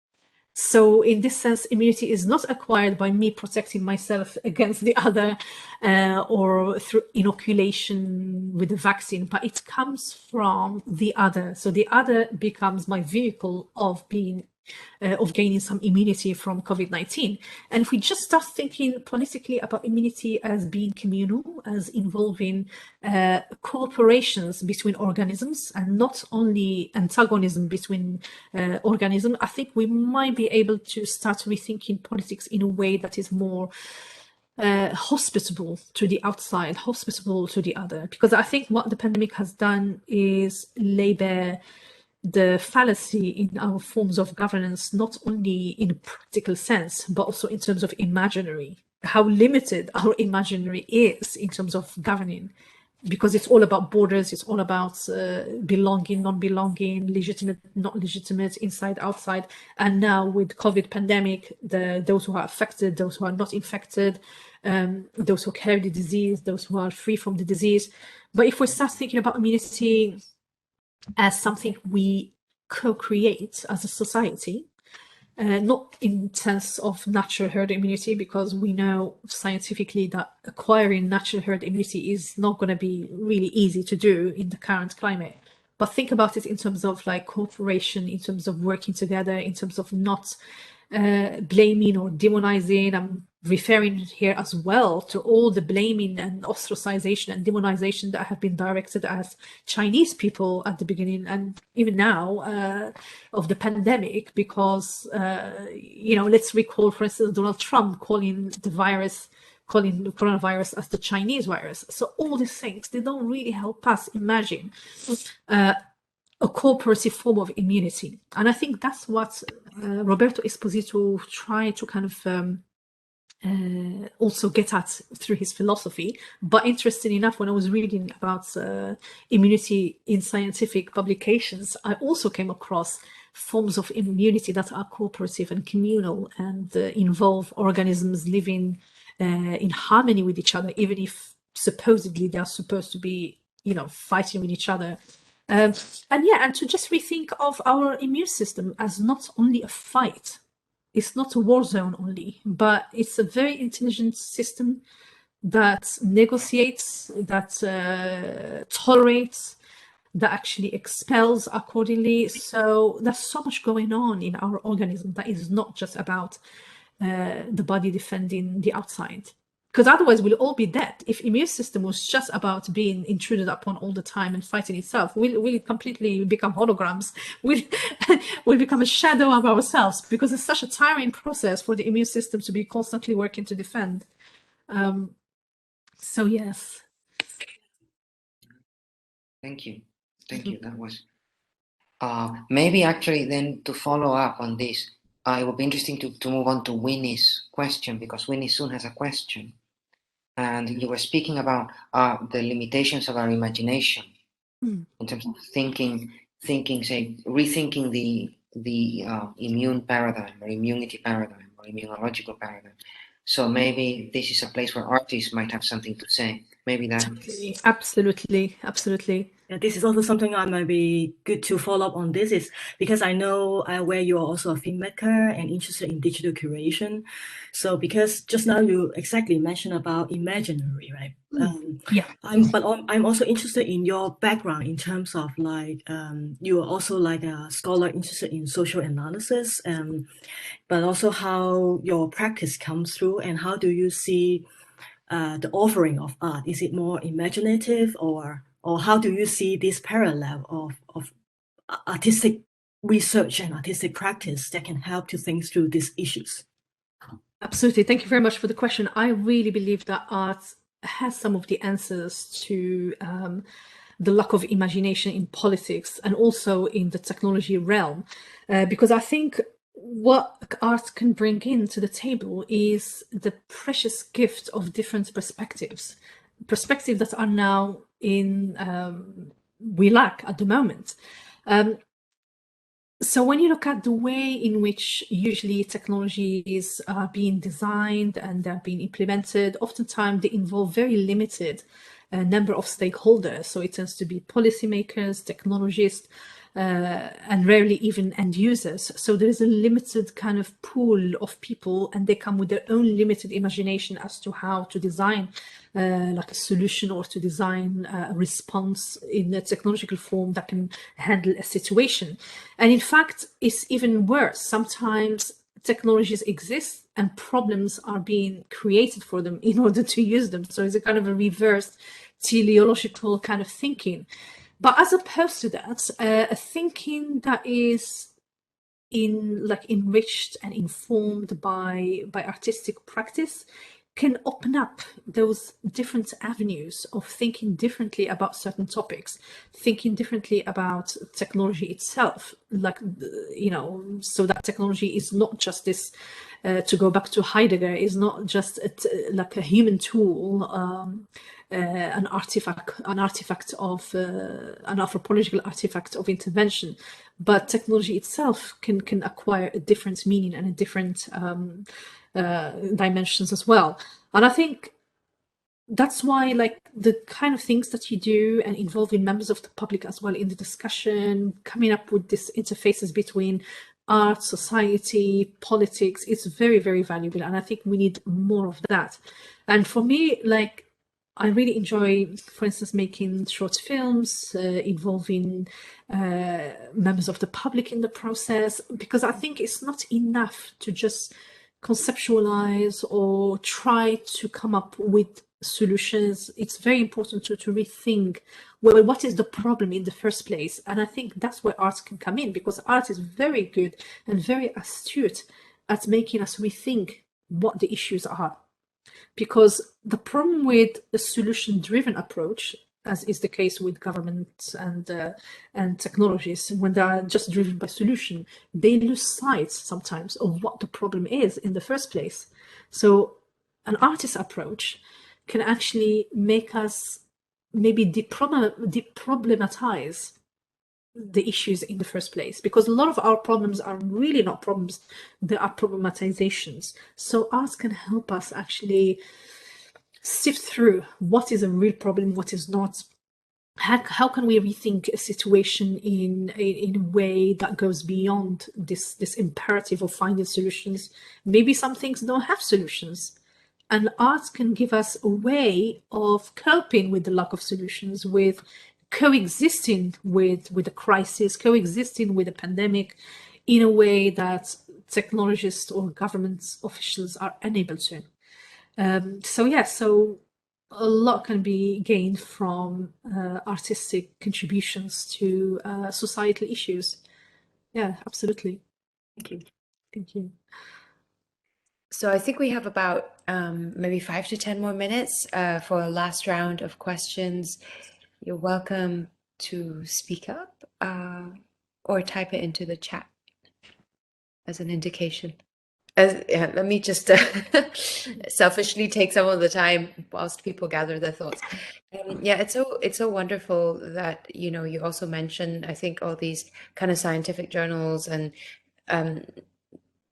So in this sense, immunity is not acquired by me protecting myself against the other or through inoculation with the vaccine, but it comes from the other. So the other becomes my vehicle of being of gaining some immunity from COVID-19. And if we just start thinking politically about immunity as being communal, as involving cooperations between organisms and not only antagonism between organisms, I think we might be able to start rethinking politics in a way that is more hospitable to the outside, hospitable to the other. Because I think what the pandemic has done is lay bare the fallacy in our forms of governance, not only in a practical sense, but also in terms of imaginary, how limited our imaginary is in terms of governing, because it's all about borders, it's all about belonging, non-belonging, legitimate, not legitimate, inside, outside. And now with COVID pandemic, those who are affected, those who are not infected, those who carry the disease, those who are free from the disease. But if we start thinking about immunity as something we co-create as a society, not in sense of natural herd immunity, because we know scientifically that acquiring natural herd immunity is not going to be really easy to do in the current climate. But think about it in terms of like cooperation, in terms of working together, in terms of not blaming or demonizing. I'm referring here as well to all the blaming and ostracization and demonization that have been directed at Chinese people at the beginning and even now of the pandemic, because, you know, let's recall, for instance, Donald Trump calling the coronavirus as the Chinese virus. So all these things, they don't really help us imagine a cooperative form of immunity. And I think that's what Roberto Esposito tried to kind of also get at through his philosophy. But interesting enough, when I was reading about immunity in scientific publications, I also came across forms of immunity that are cooperative and communal and involve organisms living in harmony with each other, even if supposedly they are supposed to be, you know, fighting with each other. And to just rethink of our immune system as not only a fight. It's not a war zone only, but it's a very intelligent system that negotiates, that tolerates, that actually expels accordingly. So there's so much going on in our organism that is not just about the body defending the outside. Because otherwise we'll all be dead. If immune system was just about being intruded upon all the time and fighting itself, we'll completely become holograms. We'll become a shadow of ourselves, because it's such a tiring process for the immune system to be constantly working to defend. So yes. Thank you. Thank you. That was maybe actually then to follow up on this, it would be interesting to move on to Winnie's question, because Winnie soon has a question. And you were speaking about the limitations of our imagination in terms of thinking, say, rethinking the immune paradigm or immunity paradigm or immunological paradigm. So maybe this is a place where artists might have something to say. Maybe that. Absolutely, absolutely. Yeah, this is also something I might be good to follow up on. This is because I know where you are also a filmmaker and interested in digital curation. So because just now you exactly mentioned about imaginary, right? Yeah. I'm also interested in your background in terms of like you are also like a scholar interested in social analysis, but also how your practice comes through and how do you see the offering of art? Is it more imaginative, or how do you see this parallel of artistic research and artistic practice that can help to think through these issues? Absolutely. Thank you very much for the question. I really believe that art has some of the answers to the lack of imagination in politics and also in the technology realm, because I think what art can bring into the table is the precious gift of different perspectives that are now we lack at the moment. So when you look at the way in which usually technologies are being designed and they're being implemented, oftentimes they involve very limited number of stakeholders. So it tends to be policymakers, technologists, and rarely even end users. So there is a limited kind of pool of people, and they come with their own limited imagination as to how to design like a solution or to design a response in a technological form that can handle a situation. And in fact, it's even worse. Sometimes technologies exist and problems are being created for them in order to use them. So it's a kind of a reversed teleological kind of thinking. But as opposed to that, a thinking that is enriched and informed by artistic practice can open up those different avenues of thinking differently about certain topics, thinking differently about technology itself, like, you know, so that technology is not just this, to go back to Heidegger, is not just like a human tool, an artifact of an anthropological artifact of intervention, but technology itself can acquire a different meaning and a different dimensions as well. And I think that's why, like, the kind of things that you do and involving members of the public as well in the discussion, coming up with these interfaces between art, society, politics, is very, very valuable. And I think we need more of that. And for me, like, I really enjoy, for instance, making short films involving members of the public in the process, because I think it's not enough to just conceptualize or try to come up with solutions. It's very important to rethink, well, what is the problem in the first place? And I think that's where art can come in, because art is very good and very astute at making us rethink what the issues are. Because the problem with a solution-driven approach, as is the case with governments and technologies, when they are just driven by solution, they lose sight sometimes of what the problem is in the first place. So an artist approach can actually make us maybe deproblematize the issues in the first place, because a lot of our problems are really not problems, they are problematizations. So art can help us actually sift through what is a real problem, what is not. How can we rethink a situation in a way that goes beyond this imperative of finding solutions? Maybe some things don't have solutions, and art can give us a way of coping with the lack of solutions, with coexisting with a crisis, coexisting with a pandemic, in a way that technologists or government officials are unable to. So a lot can be gained from artistic contributions to societal issues. Yeah, absolutely. Thank you. Thank you. So I think we have about maybe 5 to 10 more minutes for a last round of questions. You're welcome to speak up or type it into the chat as an indication. Let me just selfishly take some of the time whilst people gather their thoughts. Yeah, it's so wonderful that, you know, you also mentioned, I think, all these kind of scientific journals, and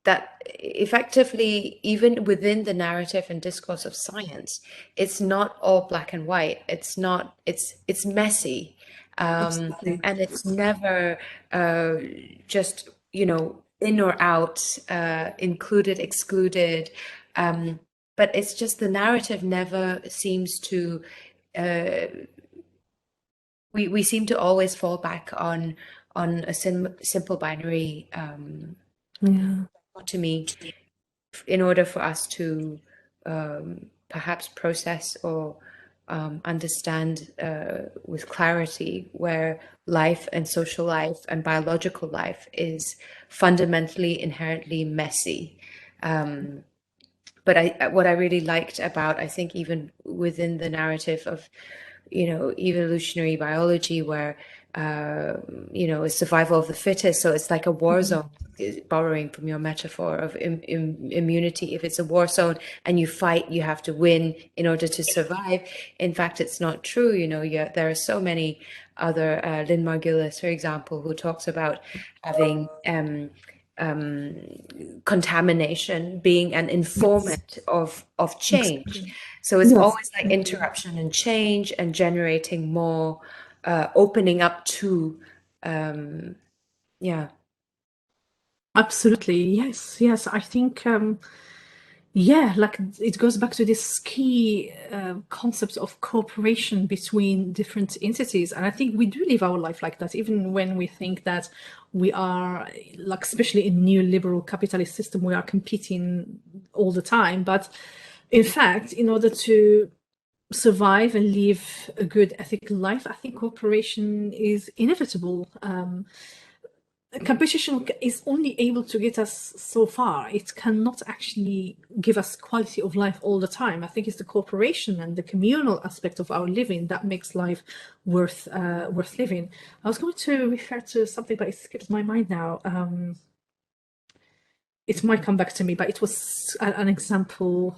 that effectively, even within the narrative and discourse of science, it's not all black and white. It's not, it's messy. And it's never just, you know, in or out, included, excluded. But it's just the narrative never seems to, we seem to always fall back on a simple binary dichotomy in order for us to perhaps process or understand with clarity where life and social life and biological life is fundamentally, inherently messy. But what I really liked about, I think, even within the narrative of, you know, evolutionary biology, where you know, it's survival of the fittest, so it's like a war zone, borrowing from your metaphor of immunity. If it's a war zone and you fight, you have to win in order to survive. In fact, it's not true. You know, there are so many other, Lynn Margulis, for example, who talks about having contamination being an informant of change. So it's always like interruption and change and generating more, opening up to, yeah. Absolutely. Yes. I think, yeah, like it goes back to this key concept of cooperation between different entities. And I think we do live our life like that, even when we think that we are, like, especially in neoliberal capitalist system, we are competing all the time. But in fact, in order to survive and live a good ethical life, I think cooperation is inevitable. Competition is only able to get us so far. It cannot actually give us quality of life all the time. I think it's the cooperation and the communal aspect of our living that makes life worth living. I was going to refer to something, but it skipped my mind now. It might come back to me, but it was an example.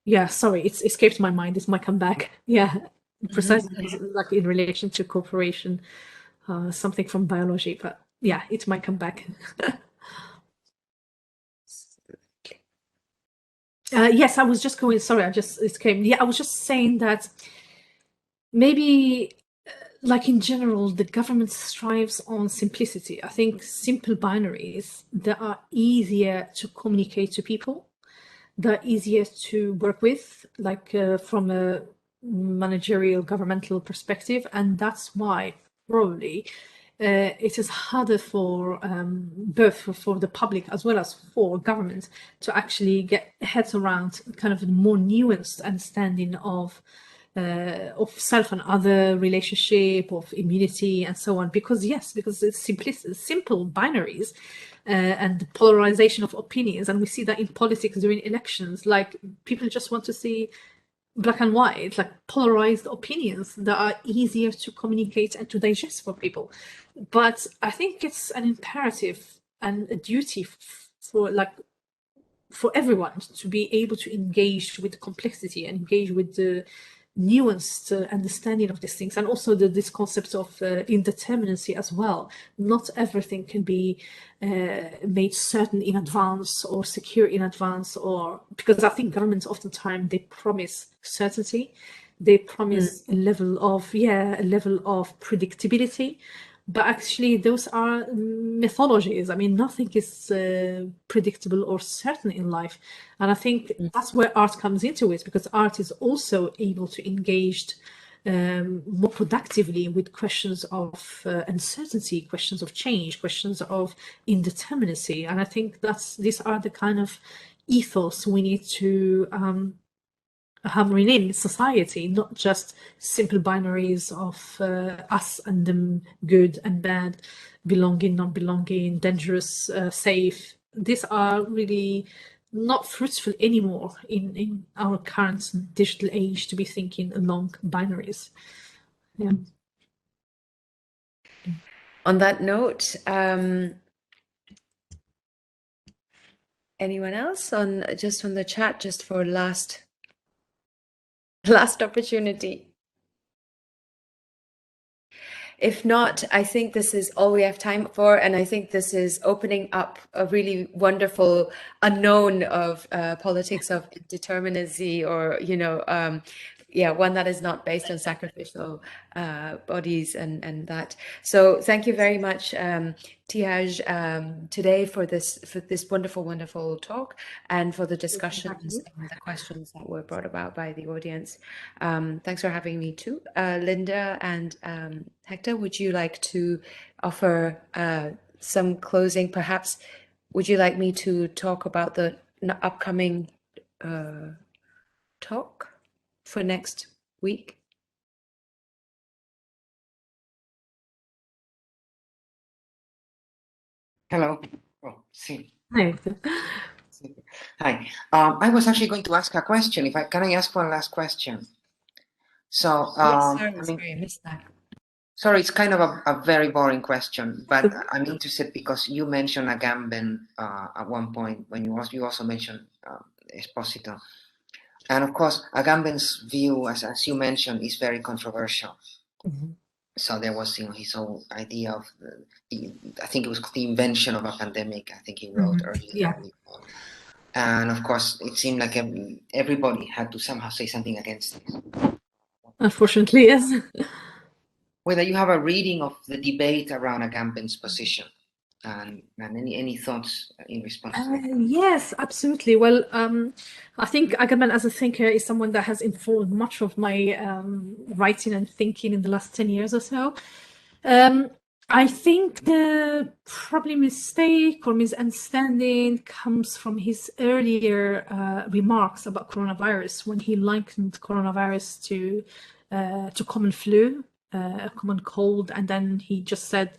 Yeah, sorry, it escaped my mind. It might come back. Yeah, precisely like in relation to cooperation. Something from biology, but yeah, it might come back. Yes, I was just going, sorry, it came. Yeah, I was just saying that maybe, like in general, the government strives on simplicity. I think simple binaries that are easier to communicate to people, they're easier to work with, like from a managerial governmental perspective, and that's why probably it is harder for both for the public as well as for government to actually get heads around kind of a more nuanced understanding of self and other relationship, of immunity and so on, because it's simple binaries and polarization of opinions. And we see that in politics during elections, like people just want to see black and white, like polarized opinions that are easier to communicate and to digest for people. But I think it's an imperative and a duty for everyone to be able to engage with the complexity and engage with the nuanced understanding of these things, and also this concept of indeterminacy as well. Not everything can be made certain in advance or secure in advance, or because I think governments oftentimes they promise certainty, they promise a level of predictability, but actually those are mythologies. I mean, nothing is predictable or certain in life. And I think that's where art comes into it, because art is also able to engage more productively with questions of uncertainty, questions of change, questions of indeterminacy. And I think these are the kind of ethos we need to hammer in society, not just simple binaries of us and them, good and bad, belonging, non belonging, dangerous, safe. These are really not fruitful anymore in our current digital age to be thinking along binaries. Yeah. On that note, anyone else on the chat, just for last opportunity? If not, I think this is all we have time for, and I think this is opening up a really wonderful unknown of politics of indeterminacy, or one that is not based on sacrificial bodies and that. So thank you very much, Btihaj, today for this wonderful talk, and for the discussions and the questions that were brought about by the audience. Thanks for having me too. Linda and Hector, would you like to offer some closing? Perhaps would you like me to talk about the upcoming talk for next week? Hello. Oh, see. Hi. Hi. I was actually going to ask a question. Can I ask one last question? So, Yes, sorry, I missed that. Sorry, it's kind of a very boring question, but I'm interested because you mentioned Agamben at one point when you also mentioned Esposito. And of course, Agamben's view, as you mentioned, is very controversial. Mm-hmm. So there was, his whole idea of I think it was the invention of a pandemic. I think he wrote early on. And of course, it seemed like everybody had to somehow say something against this. Unfortunately, yes. Whether you have a reading of the debate around Agamben's position, and any thoughts in response to that? Yes, absolutely. Well, I think Agamben as a thinker is someone that has informed much of my writing and thinking in the last 10 years or so. I think the probably mistake or misunderstanding comes from his earlier remarks about coronavirus, when he likened coronavirus to common flu, a common cold, and then he just said,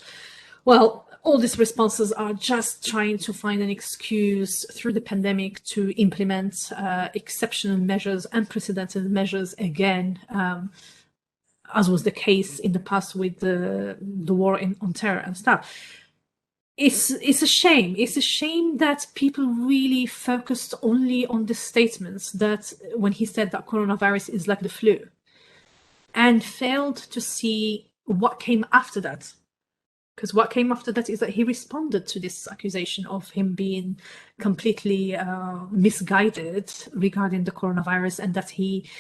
well, all these responses are just trying to find an excuse through the pandemic to implement exceptional measures, unprecedented measures again, as was the case in the past with the war on terror and stuff. It's a shame. It's a shame that people really focused only on the statements that when he said that coronavirus is like the flu, and failed to see what came after that. Because what came after that is that he responded to this accusation of him being completely misguided regarding the coronavirus, and that he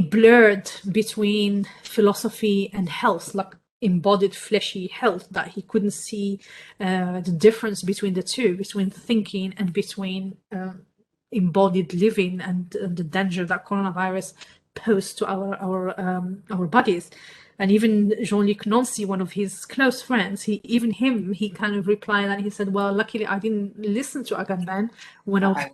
blurred between philosophy and health, like embodied fleshy health, that he couldn't see the difference between the two, between thinking and between embodied living, and the danger that coronavirus posed to our bodies. And even Jean-Luc Nancy, one of his close friends, he kind of replied, and he said, well, luckily I didn't listen to Agamben when I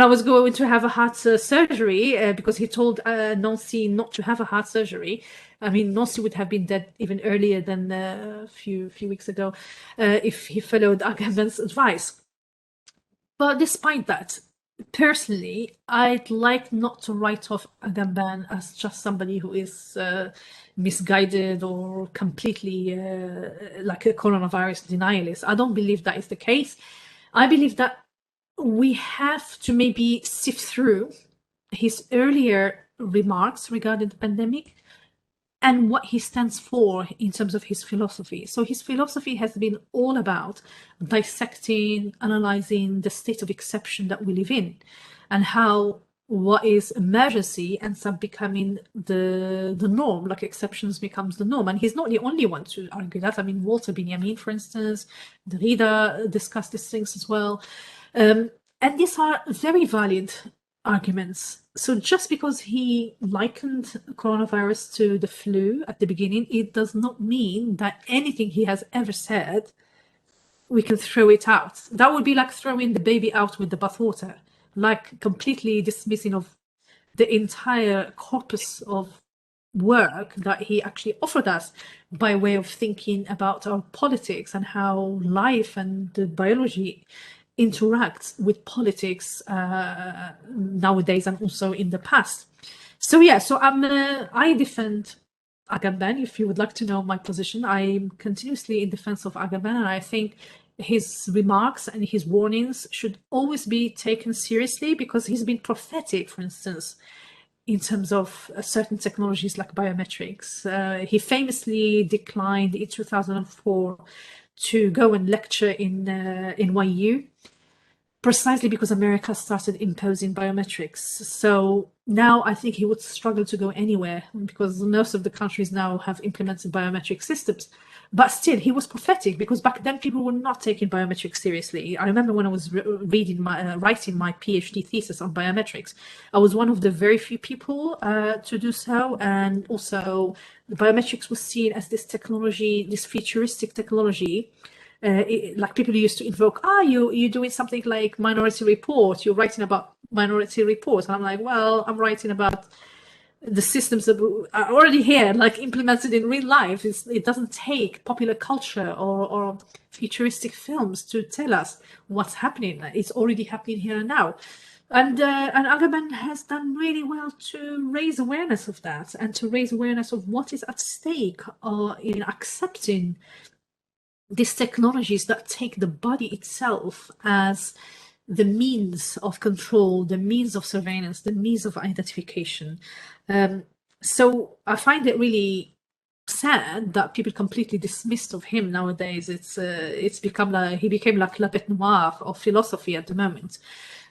was going to have a heart surgery, because he told Nancy not to have a heart surgery. I mean, Nancy would have been dead even earlier than a few weeks ago if he followed Agamben's advice. But despite that, personally, I'd like not to write off Agamben as just somebody who is misguided or completely like a coronavirus denialist. I don't believe that is the case. I believe that we have to maybe sift through his earlier remarks regarding the pandemic and what he stands for in terms of his philosophy. So his philosophy has been all about dissecting, analyzing the state of exception that we live in, and how what is emergency ends up becoming the norm, like exceptions becomes the norm. And he's not the only one to argue that. I mean, Walter Benjamin, for instance, Derrida discussed these things as well. And these are very valid arguments. So just because he likened coronavirus to the flu at the beginning, it does not mean that anything he has ever said, we can throw it out. That would be like throwing the baby out with the bathwater, like completely dismissing of the entire corpus of work that he actually offered us by way of thinking about our politics and how life and the biology interacts with politics nowadays and also in the past. So yeah, so I defend Agamben. If you would like to know my position, I'm continuously in defense of Agamben, and I think his remarks and his warnings should always be taken seriously because he's been prophetic, for instance, in terms of certain technologies like biometrics. He famously declined in 2004 to go and lecture in NYU, precisely because America started imposing biometrics. So now I think he would struggle to go anywhere because most of the countries now have implemented biometric systems. But still, he was prophetic because back then people were not taking biometrics seriously. I remember when I was writing my PhD thesis on biometrics, I was one of the very few people to do so. And also the biometrics was seen as this technology, this futuristic technology. Like people used to invoke, you're doing something like Minority Report, you're writing about Minority Report. And I'm like, well, I'm writing about the systems that are already here, like implemented in real life. It doesn't take popular culture or futuristic films to tell us what's happening. It's already happening here and now. And Agamben has done really well to raise awareness of that and to raise awareness of what is at stake in accepting these technologies that take the body itself as the means of control, the means of surveillance, the means of identification. So I find it really sad that people completely dismissed of him nowadays. It's become like he became like la bête noire of philosophy at the moment,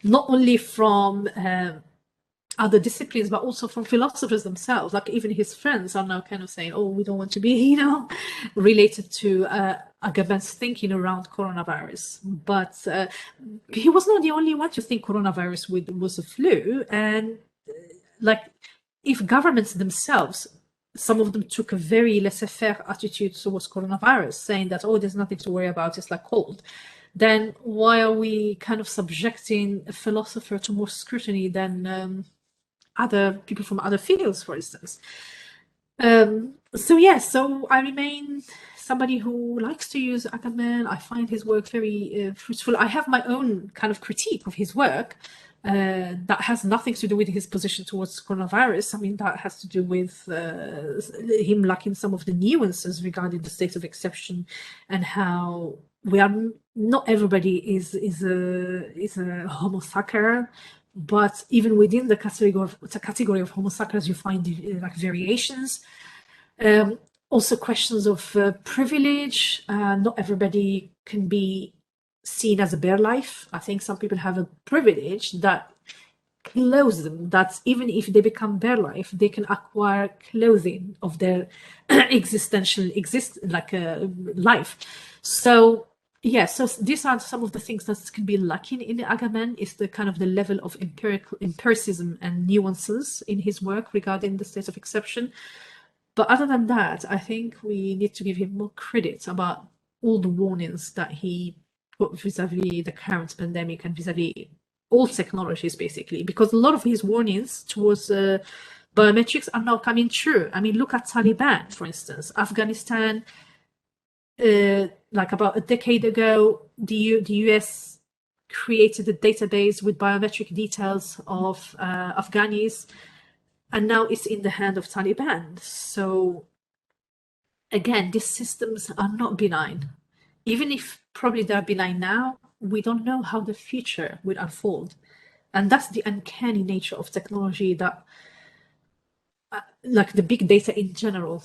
not only from other disciplines, but also from philosophers themselves. Like even his friends are now kind of saying, oh, we don't want to be, related to Agamben's thinking around coronavirus. But he was not the only one to think coronavirus was a flu. And like if governments themselves, some of them took a very laissez-faire attitude towards coronavirus, saying that, oh, there's nothing to worry about, it's like cold. Then why are we kind of subjecting a philosopher to more scrutiny than other people from other fields, for instance? So I remain somebody who likes to use Agamben. I find his work very fruitful. I have my own kind of critique of his work that has nothing to do with his position towards coronavirus. I mean, that has to do with him lacking some of the nuances regarding the state of exception and how we are not everybody is a homo sacer. But even within the category of homo sapiens, you find like variations. Also questions of privilege. Not everybody can be seen as a bare life. I think some people have a privilege that clothes them, that even if they become bare life, they can acquire clothing of their existential life. So yeah, so these are some of the things that can be lacking in Agamben, is the kind of the level of empiricism and nuances in his work regarding the state of exception. But other than that, I think we need to give him more credit about all the warnings that he put vis-a-vis the current pandemic and vis-a-vis all technologies, basically, because a lot of his warnings towards biometrics are now coming true. I mean, look at Taliban, for instance. Afghanistan, like about a decade ago, the US created a database with biometric details of Afghanis, and now it's in the hand of Taliban. So again, these systems are not benign. Even if probably they're benign now, we don't know how the future will unfold. And that's the uncanny nature of technology, that like the big data in general,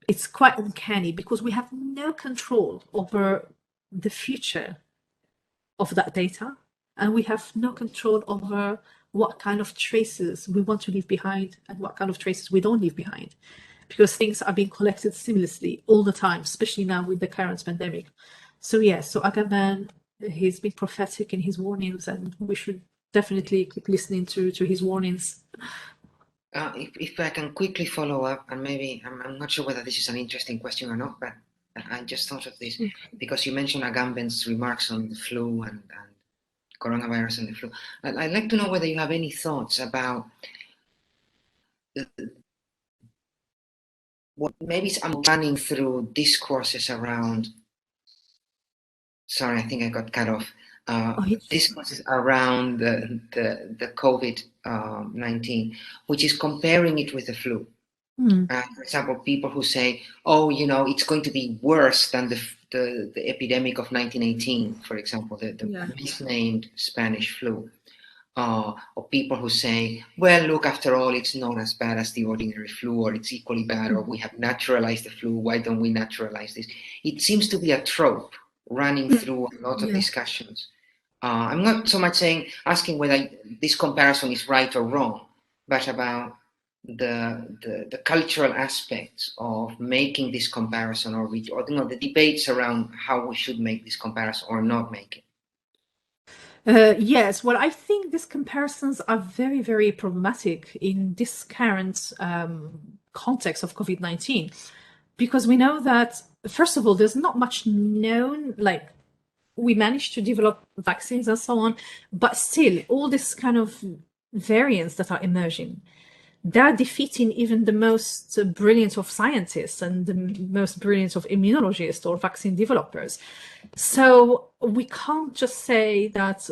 it's quite uncanny because we have no control over the future of that data, and we have no control over what kind of traces we want to leave behind and what kind of traces we don't leave behind, because things are being collected seamlessly all the time, especially now with the current pandemic. So yeah, so Agamben, he's been prophetic in his warnings, and we should definitely keep listening to his warnings. If I can quickly follow up, and maybe I'm not sure whether this is an interesting question or not, but I just thought of this because you mentioned Agamben's remarks on the flu and coronavirus and the flu. I'd like to know whether you have any thoughts about what maybe I'm running through discourses around. Sorry, I think I got cut off. Discourses around the COVID-19, which is comparing it with the flu. For example, people who say, "Oh, you know, it's going to be worse than the epidemic of 1918," for example, the misnamed Spanish flu. Or people who say, "Well, look, after all, it's not as bad as the ordinary flu, or it's equally bad, or we have naturalized the flu. Why don't we naturalize this?" It seems to be a trope running through a lot of discussions. I'm not so much asking whether this comparison is right or wrong, but about the cultural aspects of making this comparison, or you know, the debates around how we should make this comparison or not make it. Yes, well, I think these comparisons are very, very problematic in this current context of COVID-19, because we know that, first of all, there's not much known, like we managed to develop vaccines and so on, but still all this kind of variants that are emerging, they're defeating even the most brilliant of scientists and the most brilliant of immunologists or vaccine developers. So we can't just say that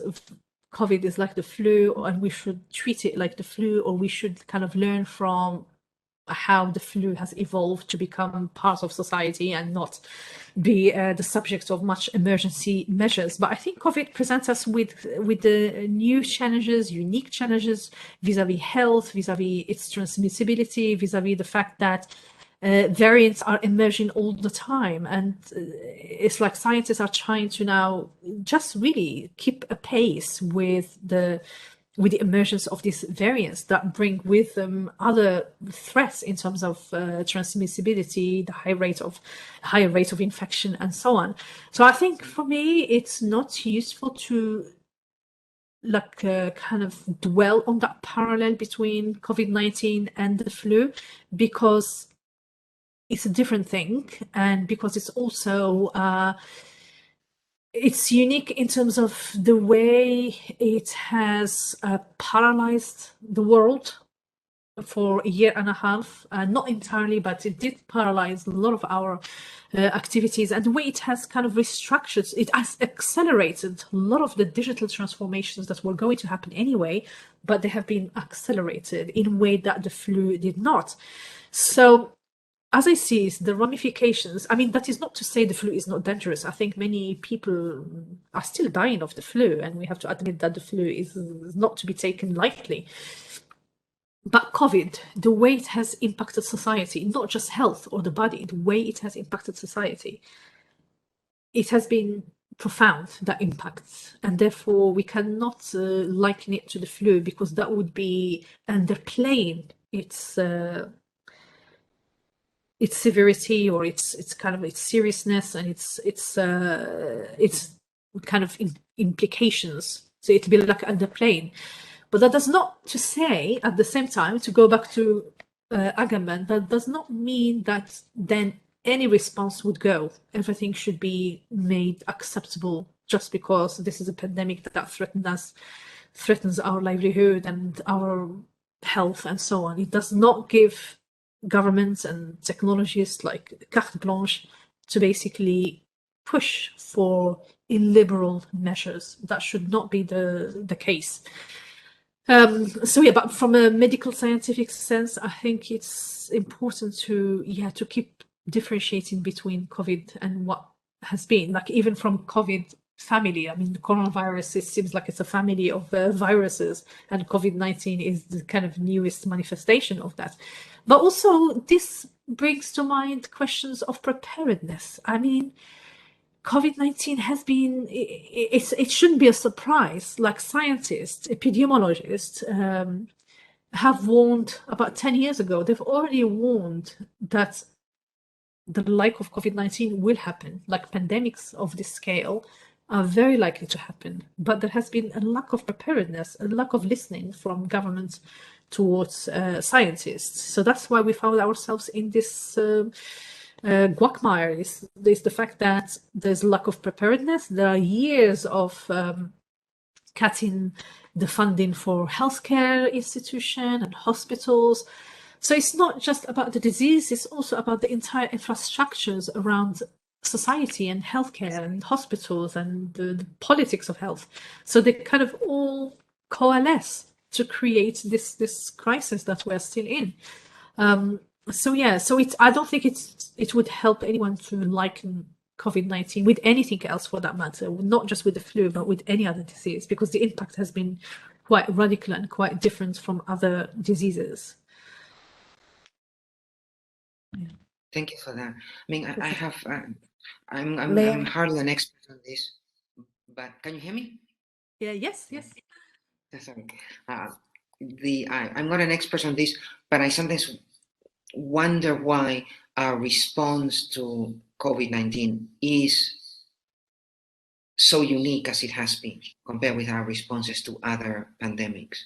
COVID is like the flu and we should treat it like the flu, or we should kind of learn from how the flu has evolved to become part of society and not be the subject of much emergency measures. But I think COVID presents us with the new challenges, unique challenges vis-a-vis health, vis-a-vis its transmissibility, vis-a-vis the fact that variants are emerging all the time, and it's like scientists are trying to now just really keep a pace with the emergence of these variants that bring with them other threats in terms of transmissibility, the higher rate of infection, and so on. So I think for me, it's not useful to kind of dwell on that parallel between COVID-19 and the flu, because it's a different thing, and because it's also it's unique in terms of the way it has paralyzed the world for a year and a half. Not entirely, but it did paralyze a lot of our activities, and the way it has kind of restructured, it has accelerated a lot of the digital transformations that were going to happen anyway, but they have been accelerated in a way that the flu did not. So as I see the ramifications, I mean, that is not to say the flu is not dangerous. I think many people are still dying of the flu, and we have to admit that the flu is not to be taken lightly. But COVID, the way it has impacted society, not just health or the body, the way it has impacted society, it has been profound, that impact. And therefore, we cannot liken it to the flu, because that would be underplaying its severity, or its kind of its seriousness, and its kind of implications. So it'll be like underplaying. But that does not to say, at the same time, to go back to Agamben, that does not mean that then any response would go. Everything should be made acceptable just because this is a pandemic that threatens our livelihood and our health and so on. It does not give governments and technologists like carte blanche to basically push for illiberal measures. That should not be the case. So yeah, but from a medical scientific sense, I think it's important to keep differentiating between COVID and what has been, like, even from COVID family. I mean, the coronavirus, it seems like it's a family of viruses, and COVID-19 is the kind of newest manifestation of that. But also, this brings to mind questions of preparedness. I mean, COVID-19 has been, it shouldn't be a surprise. Like, scientists, epidemiologists have warned about 10 years ago. They've already warned that the like of COVID-19 will happen, like pandemics of this scale are very likely to happen, but there has been a lack of preparedness, a lack of listening from governments towards scientists. So that's why we found ourselves in this quagmire. Is the fact that there's lack of preparedness. There are years of cutting the funding for healthcare institutions and hospitals. So it's not just about the disease, it's also about the entire infrastructures around society and healthcare and hospitals and the politics of health. So they kind of all coalesce to create this crisis that we're still in. So I don't think it would help anyone to liken COVID-19 with anything else for that matter, not just with the flu, but with any other disease, because the impact has been quite radical and quite different from other diseases. Yeah. Thank you for that. I mean, I have, I'm hardly an expert on this, but can you hear me? Yeah. Yes. Sorry. I'm not an expert on this, but I sometimes wonder why our response to COVID-19 is so unique as it has been compared with our responses to other pandemics.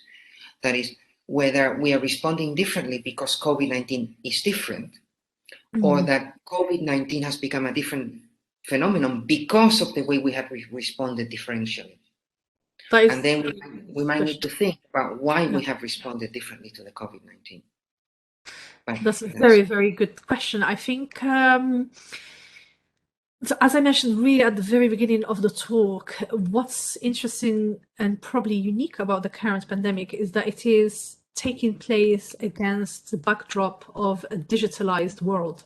That is, whether we are responding differently because COVID-19 is different, or that COVID-19 has become a different phenomenon because of the way we have responded differentially. And then we might need to think about why we have responded differently to the COVID-19. That's a very, very good question. I think, so as I mentioned really at the very beginning of the talk, what's interesting and probably unique about the current pandemic is that it is taking place against the backdrop of a digitalized world.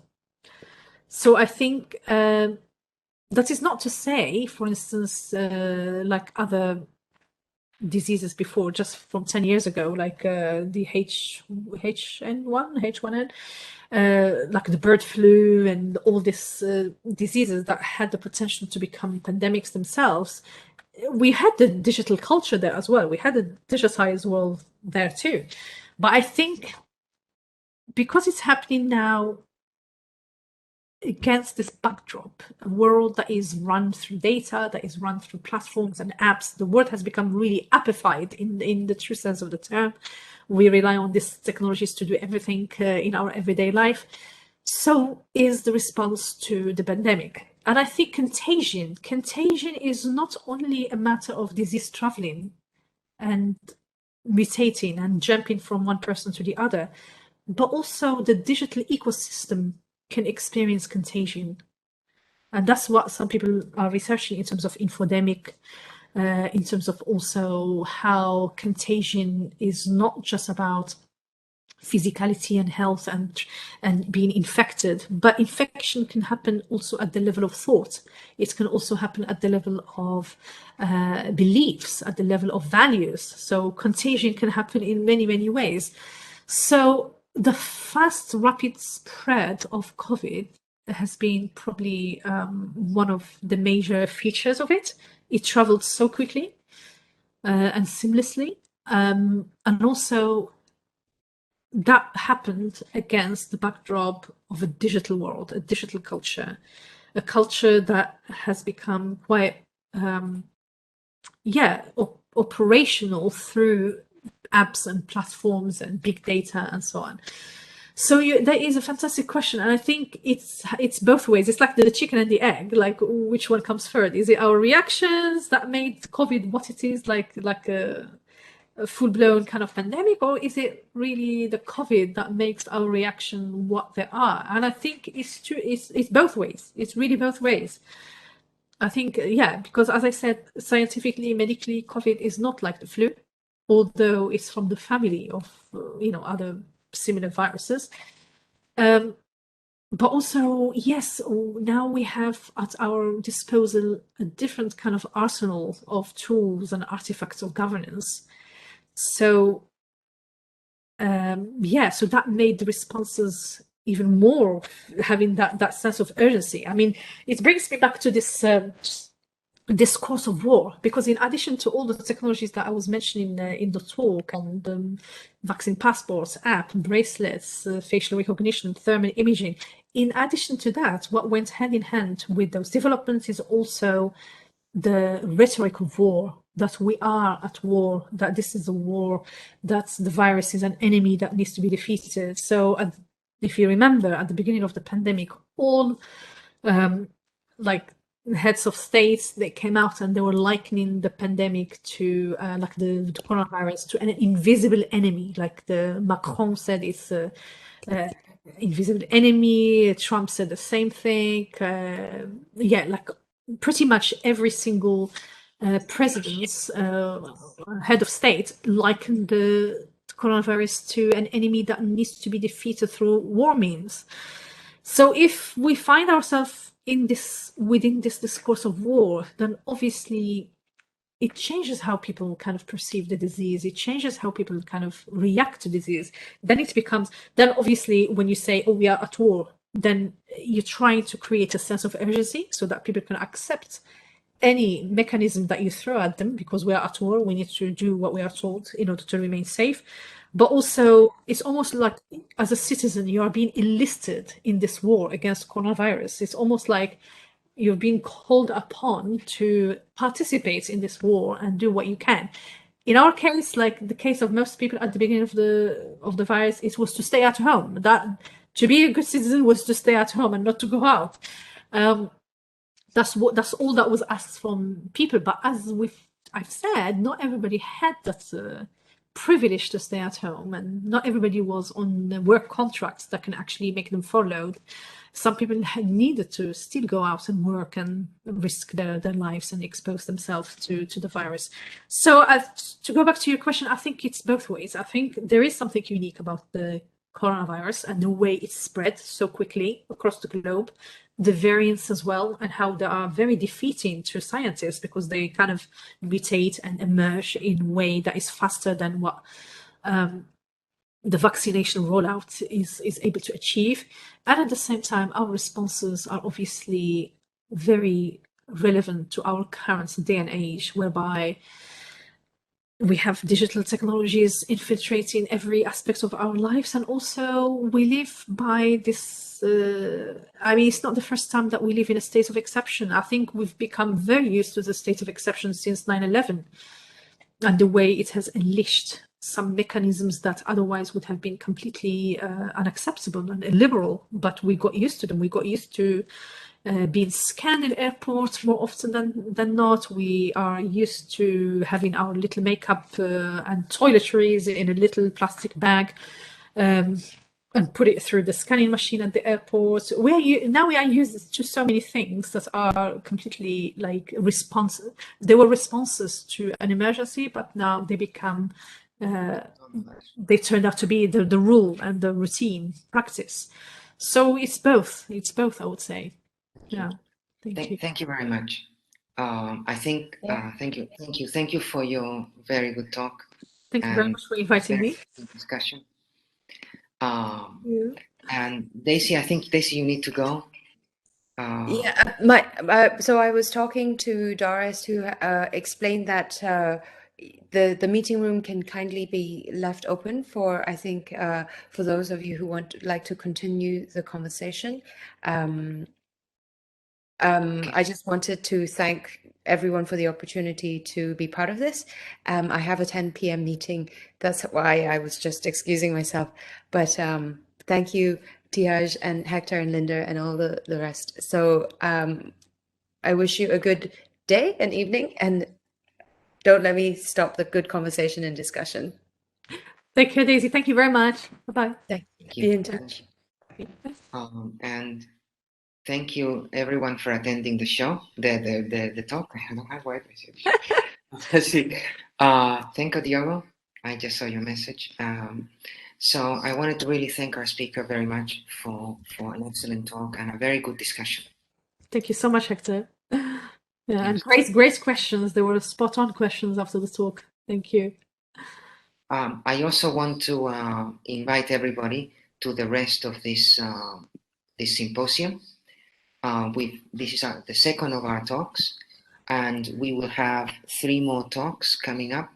So I think that is not to say, for instance, like other diseases before, just from 10 years ago, like the H1N1, like the bird flu and all these diseases that had the potential to become pandemics themselves. We had the digital culture there as well. We had a digitized world there too. But I think because it's happening now against this backdrop, a world that is run through data, that is run through platforms and apps, the world has become really appified in the true sense of the term. We rely on these technologies to do everything in our everyday life. So is the response to the pandemic. And I think contagion is not only a matter of disease traveling and mutating and jumping from one person to the other, but also the digital ecosystem can experience contagion. And that's what some people are researching in terms of infodemic, in terms of also how contagion is not just about physicality and health and being infected, but infection can happen also at the level of thought. It can also happen at the level of beliefs, at the level of values. So contagion can happen in many, many ways. So the fast, rapid spread of COVID has been probably one of the major features of it. It traveled so quickly and seamlessly. And also that happened against the backdrop of a digital world, a digital culture, a culture that has become quite, operational through apps and platforms and big data and so on. So that is a fantastic question, and I think it's both ways. It's like the chicken and the egg. Like, which one comes first? Is it our reactions that made COVID what it is, like a full-blown kind of pandemic, or is it really the COVID that makes our reaction what they are? And I think it's true. It's both ways. It's really both ways. I think, because as I said, scientifically, medically, COVID is not like the flu, although it's from the family of other similar viruses. But also, yes, now we have at our disposal a different kind of arsenal of tools and artifacts of governance. So, so that made the responses even more, having that sense of urgency. I mean, it brings me back to this discourse of war, because in addition to all the technologies that I was mentioning in the talk, and vaccine passports, app, bracelets, facial recognition, thermal imaging, in addition to that, what went hand in hand with those developments is also the rhetoric of war, that we are at war, that this is a war, that the virus is an enemy that needs to be defeated. So if you remember, at the beginning of the pandemic, all like heads of states, they came out and they were likening the pandemic to like the coronavirus to an invisible enemy. Like the Macron said, it's a invisible enemy. Trump said the same thing. Yeah, like pretty much every single president's head of state likened the coronavirus to an enemy that needs to be defeated through war means. So if we find ourselves within this discourse of war, then obviously it changes how people kind of perceive the disease. It changes how people kind of react to disease. Then obviously when you say, oh, we are at war, then you're trying to create a sense of urgency so that people can accept any mechanism that you throw at them, because we are at war, we need to do what we are told in order to remain safe. But also, it's almost like as a citizen, you are being enlisted in this war against coronavirus. It's almost like you're being called upon to participate in this war and do what you can. In our case, like the case of most people at the beginning of the virus, it was to stay at home. That to be a good citizen was to stay at home and not to go out. That's all that was asked from people. But as I've said, not everybody had that privilege to stay at home, and not everybody was on work contracts that can actually make them followed. Some people needed to still go out and work and risk their lives and expose themselves to the virus. So to go back to your question, I think it's both ways. I think there is something unique about the coronavirus and the way it spread so quickly across the globe, the variants as well, and how they are very defeating to scientists because they kind of mutate and emerge in a way that is faster than what the vaccination rollout is able to achieve. And at the same time, our responses are obviously very relevant to our current day and age, whereby we have digital technologies infiltrating every aspect of our lives, and also we live by this. I mean, it's not the first time that we live in a state of exception. I think we've become very used to the state of exception since 9/11, and the way it has unleashed some mechanisms that otherwise would have been completely unacceptable and illiberal. But we got used to them. We got used to being scanned in airports more often than not. We are used to having our little makeup and toiletries in a little plastic bag and put it through the scanning machine at the airport. Now we are used to so many things that are completely like responsive. They were responses to an emergency, but now they become they turned out to be the rule and the routine practice. So it's both, I would say. Yeah, thank you. Thank you very much. I think thank you for your very good talk. Thank you very much for inviting me. Discussion. And Daisy, I think you need to go. So I was talking to Doris, who explained that the meeting room can kindly be left open for, I think, for those of you who like to continue the conversation. I just wanted to thank everyone for the opportunity to be part of this. I have a 10 p.m. meeting. That's why I was just excusing myself. But thank you, Btihaj and Hector and Linda and all the rest. So I wish you a good day and evening, and don't let me stop the good conversation and discussion. Take care, Daisy. Thank you very much. Bye-bye. Thank you. Be in touch. And thank you everyone for attending the show, the talk. I don't have word. Let's see. Thank you, Diogo. I just saw your message. So I wanted to really thank our speaker very much for an excellent talk and a very good discussion. Thank you so much, Hector. Yeah, and great questions. There were spot-on questions after the talk. Thank you. I also want to invite everybody to the rest of this this symposium. This is the second of our talks, and we will have 3 more talks coming up,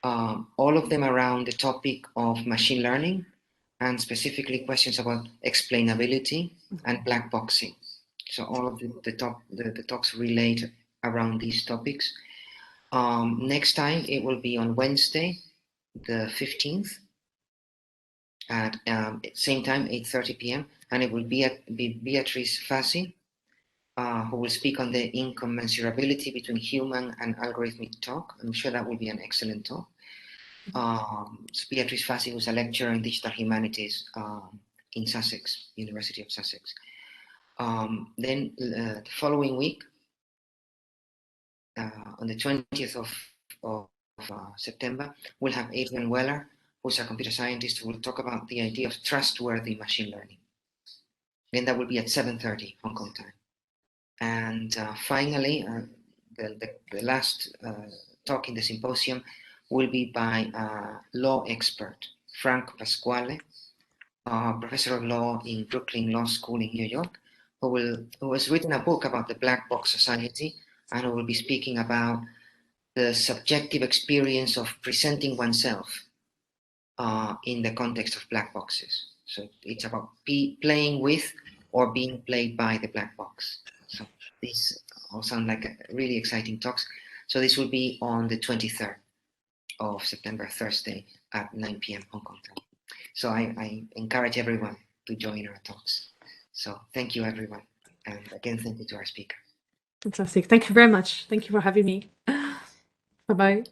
all of them around the topic of machine learning, and specifically questions about explainability and black boxing. So all of the talks relate around these topics. Next time it will be on Wednesday, the 15th at same time, 8:30 p.m. and it will be Beatrice Fassi, who will speak on the incommensurability between human and algorithmic talk. I'm sure that will be an excellent talk. So Beatrice Fassi, who's a lecturer in digital humanities in Sussex, University of Sussex. Then the following week, on the 20th of September, we'll have Adrian Weller, who's a computer scientist, who will talk about the idea of trustworthy machine learning. Then that will be at 7:30 Hong Kong time. And finally, the last talk in the symposium will be by law expert Frank Pasquale, professor of law in Brooklyn Law School in New York, who has written a book about the black box society, and who will be speaking about the subjective experience of presenting oneself in the context of black boxes. So it's about playing with or being played by the black box. So these all sound like really exciting talks. So this will be on the 23rd of September, Thursday at 9 p.m. Hong Kong time. So I encourage everyone to join our talks. So thank you, everyone. And again, thank you to our speaker. Fantastic. Thank you very much. Thank you for having me. Bye-bye.